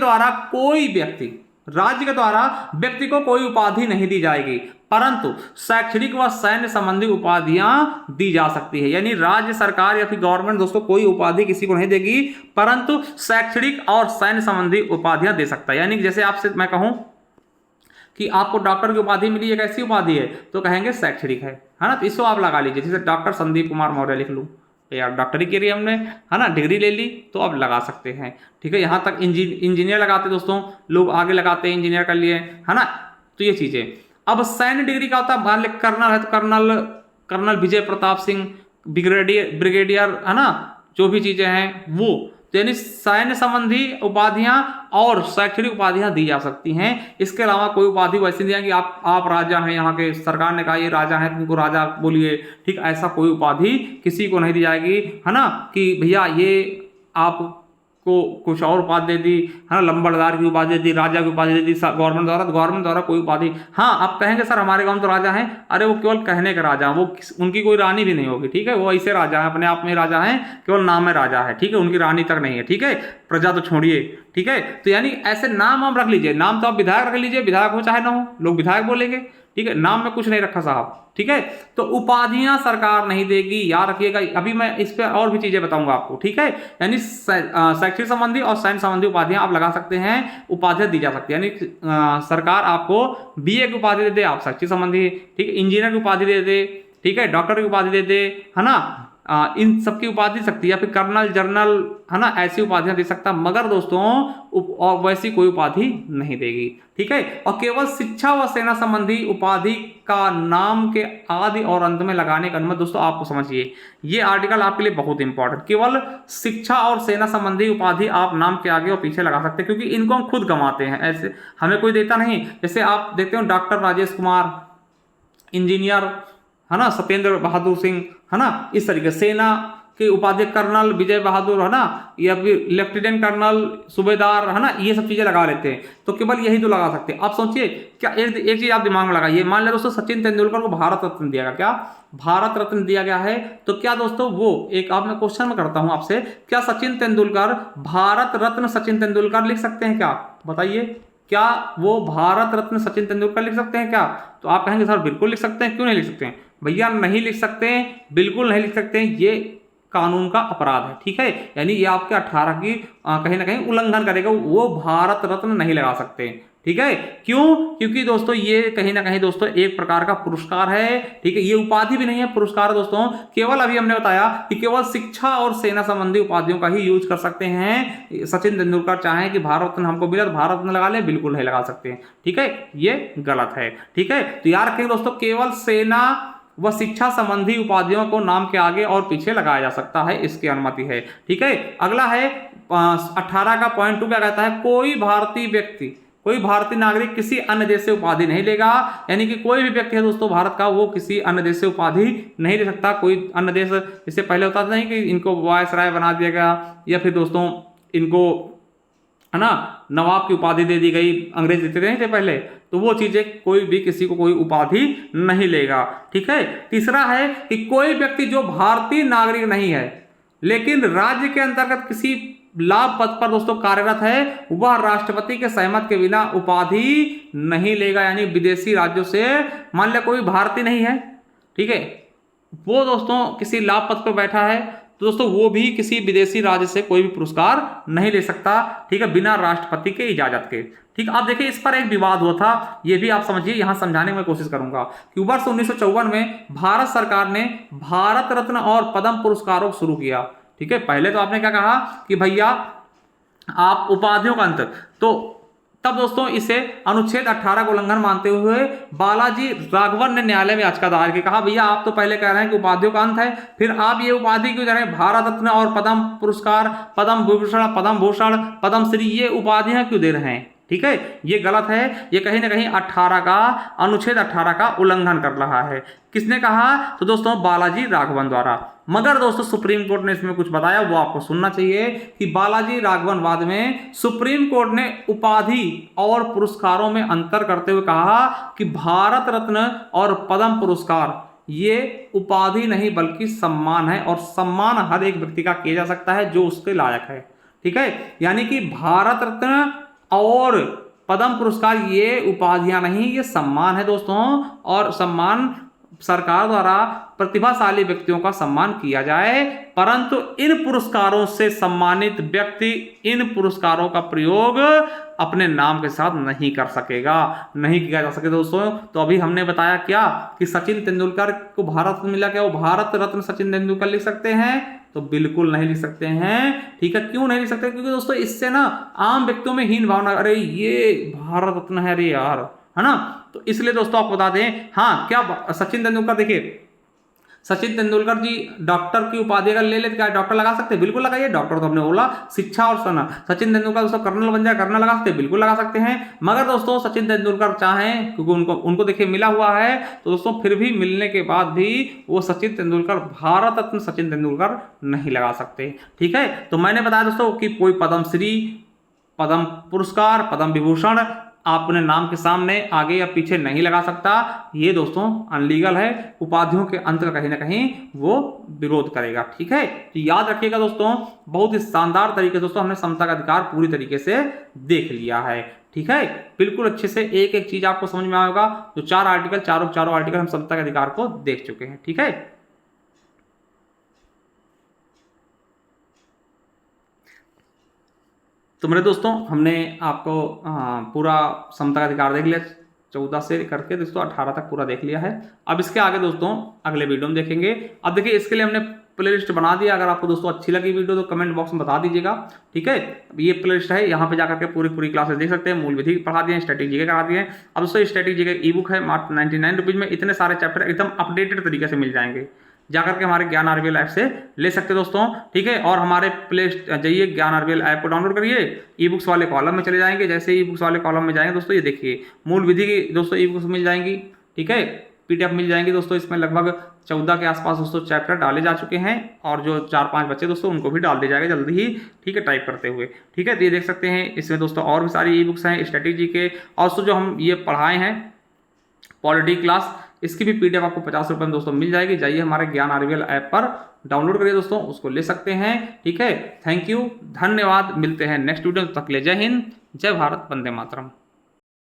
द्वारा व्यक्ति को कोई उपाधि नहीं दी जाएगी, परंतु शैक्षणिक व सैन्य संबंधी उपाधियां दी जा सकती है। यानी राज्य सरकार या फिर गवर्नमेंट दोस्तों कोई उपाधि किसी को नहीं देगी, परंतु शैक्षणिक और सैन्य संबंधी उपाधियां दे सकता है। यानी जैसे आपसे मैं कहूं कि आपको डॉक्टर की उपाधि मिली, एक ऐसी उपाधि है, तो कहेंगे शैक्षणिक है ना, तो इसको आप लगा लीजिए। जैसे डॉक्टर संदीप कुमार मौर्य लिख लूँ, यार डॉक्टरी की हमने, है ना, डिग्री ले ली, तो अब लगा सकते हैं, ठीक है। यहाँ तक इंजीनियर लगाते दोस्तों, लोग आगे लगाते हैं इंजीनियर कर लिए, है ना, तो ये चीजें। अब सैन्य डिग्री का होता है, मान लिख कर्नल है तो कर्नल विजय प्रताप सिंह, ब्रिगेडियर, है ना, जो भी चीजें हैं वो, तो यानी सैन्य संबंधी उपाधियां और शैक्षणिक उपाधियां दी जा सकती हैं। इसके अलावा कोई उपाधि वैसे नहीं है कि आप राजा हैं, यहाँ के सरकार ने कहा ये राजा हैं, तुमको राजा बोलिए, ठीक, ऐसा कोई उपाधि किसी को नहीं दी जाएगी, है ना, कि भैया ये आप को कुछ और उपाधि दे दी, है ना, लंबड़दार की उपाधि दे दी, राजा की उपाधि दे दी गवर्नमेंट द्वारा कोई उपाधि। हाँ आप कहेंगे सर हमारे गांव तो राजा हैं, अरे वो केवल कहने के राजा, वो उनकी कोई रानी भी नहीं होगी, ठीक है, वो ऐसे राजा है, अपने आप में राजा हैं, केवल नाम में राजा है, ठीक है, उनकी रानी तक नहीं है, ठीक है, प्रजा तो छोड़िए, ठीक है। तो यानी ऐसे नाम हम रख लीजिए, नाम तो आप विधायक रख लीजिए, विधायक हो चाहे ना हो, लोग विधायक बोलेंगे, ठीक है, नाम में कुछ नहीं रखा साहब, ठीक है। तो उपाधियां सरकार नहीं देगी, याद रखिएगा। अभी मैं इस पे और भी चीजें बताऊंगा आपको, ठीक है। यानी शैक्षिक संबंधी और सैन्य संबंधी उपाधियां आप लगा सकते हैं, उपाधियां दी जा सकती है। यानी सरकार आपको बीए की उपाधि दे दे, आप शैक्षिक संबंधी, ठीक है, इंजीनियर की उपाधि दे दे, ठीक है, डॉक्टर की उपाधि दे दे, है ना, इन सबकी उपाधि दे सकती है, या फिर कर्नल जनरल, है ना, ऐसी उपाधियां दे सकता, मगर दोस्तों और वैसी कोई उपाधि नहीं देगी। ठीक है, और केवल शिक्षा व सेना संबंधी उपाधि का नाम के आदि और अंत में लगाने का अनुमति, दोस्तों आपको समझिए ये आर्टिकल आपके लिए बहुत इंपॉर्टेंट, केवल शिक्षा और सेना संबंधी उपाधि आप नाम के आगे और पीछे लगा सकते हैं, क्योंकि इनको हम खुद गंवाते हैं, ऐसे हमें कोई देता नहीं। जैसे आप देखते हो डॉक्टर राजेश कुमार, इंजीनियर, है ना, सत्येंद्र बहादुर सिंह, है ना, इस तरीके सेना के उपाधि कर्नल विजय बहादुर, है ना, या फिर लेफ्टिनेंट कर्नल, सूबेदार, है ना, ये सब चीजें लगा लेते हैं, तो केवल यही तो लगा सकते हैं। आप सोचिए क्या एक चीज आप दिमाग में लगाइए, मान लिया दोस्तों सचिन तेंदुलकर को भारत रत्न दिया गया, क्या भारत रत्न दिया गया है, तो क्या दोस्तों वो एक आप मैं क्वेश्चन में करता हूं आपसे, क्या सचिन तेंदुलकर भारत रत्न सचिन तेंदुलकर लिख सकते हैं क्या? बताइए, क्या वो भारत रत्न सचिन तेंदुलकर लिख सकते हैं क्या? तो आप कहेंगे सर बिल्कुल लिख सकते हैं, क्यों नहीं लिख सकते हैं? भैया नहीं लिख सकते हैं, बिल्कुल नहीं लिख सकते हैं, ये कानून का अपराध है। ठीक है, यानी ये आपके 18 की कहीं ना कहीं उल्लंघन करेगा, वो भारत रत्न नहीं लगा सकते। ठीक है, क्यों? क्योंकि दोस्तों ये कहीं ना कहीं दोस्तों एक प्रकार का पुरस्कार है। ठीक है, ये उपाधि भी नहीं है, पुरस्कार है दोस्तों। केवल अभी हमने बताया कि केवल शिक्षा और सेना संबंधी उपाधियों का ही यूज कर सकते हैं। सचिन तेंदुलकर चाहें कि भारत रत्न हमको मिला तो भारत रत्न लगा ले, बिल्कुल नहीं लगा सकते। ठीक है, ये गलत है। ठीक है, तो याद रखें दोस्तों, केवल सेना व शिक्षा संबंधी उपाधियों को नाम के आगे और पीछे लगाया जा सकता है, इसकी अनुमति है। ठीक है, अगला है 18 का पॉइंट 2 क्या कहता है, कोई भारतीय व्यक्ति, कोई भारतीय नागरिक किसी अन्य देश से उपाधि नहीं लेगा, यानी कि कोई भी व्यक्ति है दोस्तों भारत का, वो किसी अन्य देश से उपाधि नहीं ले सकता। कोई अन्य देश, इससे पहले होता था नहीं कि इनको वायसराय बना दिया गया, या फिर दोस्तों इनको, है ना, नवाब की उपाधि दे दी गई, अंग्रेज देते नहीं थे पहले, तो वो चीजें कोई भी किसी को कोई उपाधि नहीं लेगा। ठीक है, तीसरा है कि कोई व्यक्ति जो भारतीय नागरिक नहीं है लेकिन राज्य के अंतर्गत किसी लाभ पद पर दोस्तों कार्यरत है, वह राष्ट्रपति के सहमत के बिना उपाधि नहीं लेगा। यानी विदेशी राज्यों से मान लिया कोई भारतीय नहीं है, ठीक है, वो दोस्तों किसी लाभ पद पर बैठा है, तो दोस्तों वो भी किसी विदेशी राज्य से कोई भी पुरस्कार नहीं ले सकता। ठीक है, बिना राष्ट्रपति के इजाजत के। ठीक, आप देखिए इस पर एक विवाद हुआ था, ये भी आप समझिए, यहां समझाने की मैं कोशिश करूंगा कि वर्ष 1954 में भारत सरकार ने भारत रत्न और पद्म पुरस्कारों को शुरू किया। ठीक है, पहले तो आपने क्या कहा कि भैया आप उपाधियों का अंतर, तो तब दोस्तों इसे अनुच्छेद 18 को उल्लंघन मानते हुए बालाजी राघवन ने न्यायालय में याचिका दायर की। कहा भैया आप तो पहले कह रहे हैं कि उपाधियों का अंत है, फिर आप ये उपाधि क्यों दे रहे हैं, भारत रत्न और पद्म पुरस्कार, पद्म विभूषण, पद्म भूषण, पद्म श्री, ये उपाधियां क्यों दे रहे हैं? ठीक है, ये गलत है, ये कहीं ना कहीं 18 का अनुच्छेद 18 का उल्लंघन कर रहा है। किसने कहा? तो दोस्तों बालाजी राघवन द्वारा। मगर दोस्तों सुप्रीम कोर्ट ने इसमें कुछ बताया, वो आपको सुनना चाहिए कि बालाजी राघवन वाद में सुप्रीम कोर्ट ने उपाधि और पुरस्कारों में अंतर करते हुए कहा कि भारत रत्न और पद्म पुरस्कार ये उपाधि नहीं बल्कि सम्मान है, और सम्मान हर एक व्यक्ति का किया जा सकता है जो उसके लायक है। ठीक है, यानी कि भारत रत्न और पद्म पुरस्कार ये उपाधियां नहीं, ये सम्मान है दोस्तों, और सम्मान सरकार द्वारा प्रतिभाशाली व्यक्तियों का सम्मान किया जाए, परंतु इन पुरस्कारों से सम्मानित व्यक्ति इन पुरस्कारों का प्रयोग अपने नाम के साथ नहीं कर सकेगा, नहीं किया जा सके दोस्तों। तो अभी हमने बताया क्या कि सचिन तेंदुलकर को भारत रत्न मिला, क्या वो भारत रत्न सचिन तेंदुलकर लिख सकते हैं? तो बिल्कुल नहीं लिख सकते हैं। ठीक है, क्यों नहीं लिख सकते? क्योंकि दोस्तों इससे ना आम व्यक्तियों में हीन भावना, अरे ये भारत रत्न है, अरे यार, है ना, तो इसलिए दोस्तों आपको बता दें, हाँ क्या सचिन तेंदुलकर, देखिए सचिन तेंदुलकर जी डॉक्टर की उपाधि अगर ले लेते क्या डॉक्टर लगा सकते? बिल्कुल लगाइए, डॉक्टर तो हमने बोला शिक्षा और सेना। सचिन तेंदुलकर दोस्तों कर्नल बन जाए, कर्नल लगा सकते? बिल्कुल लगा सकते हैं। मगर दोस्तों सचिन तेंदुलकर चाहें, क्योंकि उनको देखिए मिला हुआ है, तो दोस्तों फिर भी मिलने के बाद भी वो सचिन तेंदुलकर भारत रत्न सचिन तेंदुलकर नहीं लगा सकते। ठीक है, तो मैंने बताया दोस्तों कि कोई पद्मश्री, पद्म पुरस्कार, पद्म विभूषण आपने नाम के सामने आगे या पीछे नहीं लगा सकता, ये दोस्तों अनलीगल है, उपाधियों के अंत का कहीं ना कहीं वो विरोध करेगा। ठीक है, तो याद रखिएगा दोस्तों, बहुत ही शानदार तरीके से दोस्तों हमने समता का अधिकार पूरी तरीके से देख लिया है। ठीक है, बिल्कुल अच्छे से एक एक चीज आपको समझ में आएगा। जो 4 आर्टिकल, चारों आर्टिकल हम समता के अधिकार को देख चुके हैं। ठीक है, तो मेरे दोस्तों हमने आपको पूरा समता का अधिकार देख लिया, 14 से करके दोस्तों 18 तक पूरा देख लिया है। अब इसके आगे दोस्तों अगले वीडियो में देखेंगे। अब देखिए इसके लिए हमने प्लेलिस्ट बना दिया। अगर आपको दोस्तों अच्छी लगी वीडियो तो कमेंट बॉक्स में बता दीजिएगा, ठीक है। ये प्लेलिस्ट है, यहाँ पे जाकर के पूरी क्लासेस देख सकते हैं। मूल विधि पढ़ा दिए हैं, स्ट्रेटेजी के करा दिए हैं। अब दोस्तों स्ट्रेटेजी के ई बुक है मात्र 99 रुपीज़ में। इतने सारे चैप्टर एकदम अपडेटेड तरीके से मिल जाएंगे, जाकर के हमारे ज्ञान आरबीएल ऐप से ले सकते हैं दोस्तों, ठीक है। और हमारे प्ले जाइए ज्ञान आरबीएल ऐप को डाउनलोड करिए, ई बुक्स वाले कॉलम में चले जाएंगे। जैसे ई बुक्स वाले कॉलम में जाएंगे दोस्तों, ये देखिए मूल विधि की दोस्तों ई बुक्स मिल जाएंगी, ठीक है। पीडीएफ मिल जाएंगी दोस्तों। इसमें लगभग 14 के आसपास दोस्तों चैप्टर डाले जा चुके हैं, और जो 4-5 बच्चे दोस्तों उनको भी डाल दिया जाएगा जल्दी ही, ठीक है, टाइप करते हुए, ठीक है। तो ये देख सकते हैं इसमें दोस्तों और भी सारी ई बुक्स हैं स्ट्रेटेजी के। और दोस्तों जो हम ये पढ़ाए हैं पॉलिटी क्लास, इसकी भी पीडीएफ आपको 50 रुपये में दोस्तों मिल जाएगी। जाइए हमारे ज्ञान आरबीएल ऐप पर डाउनलोड करिए दोस्तों, उसको ले सकते हैं, ठीक है। थैंक यू, धन्यवाद। मिलते हैं नेक्स्ट वीडियो, तक ले जय हिंद, जय भारत, वंदे मातरम।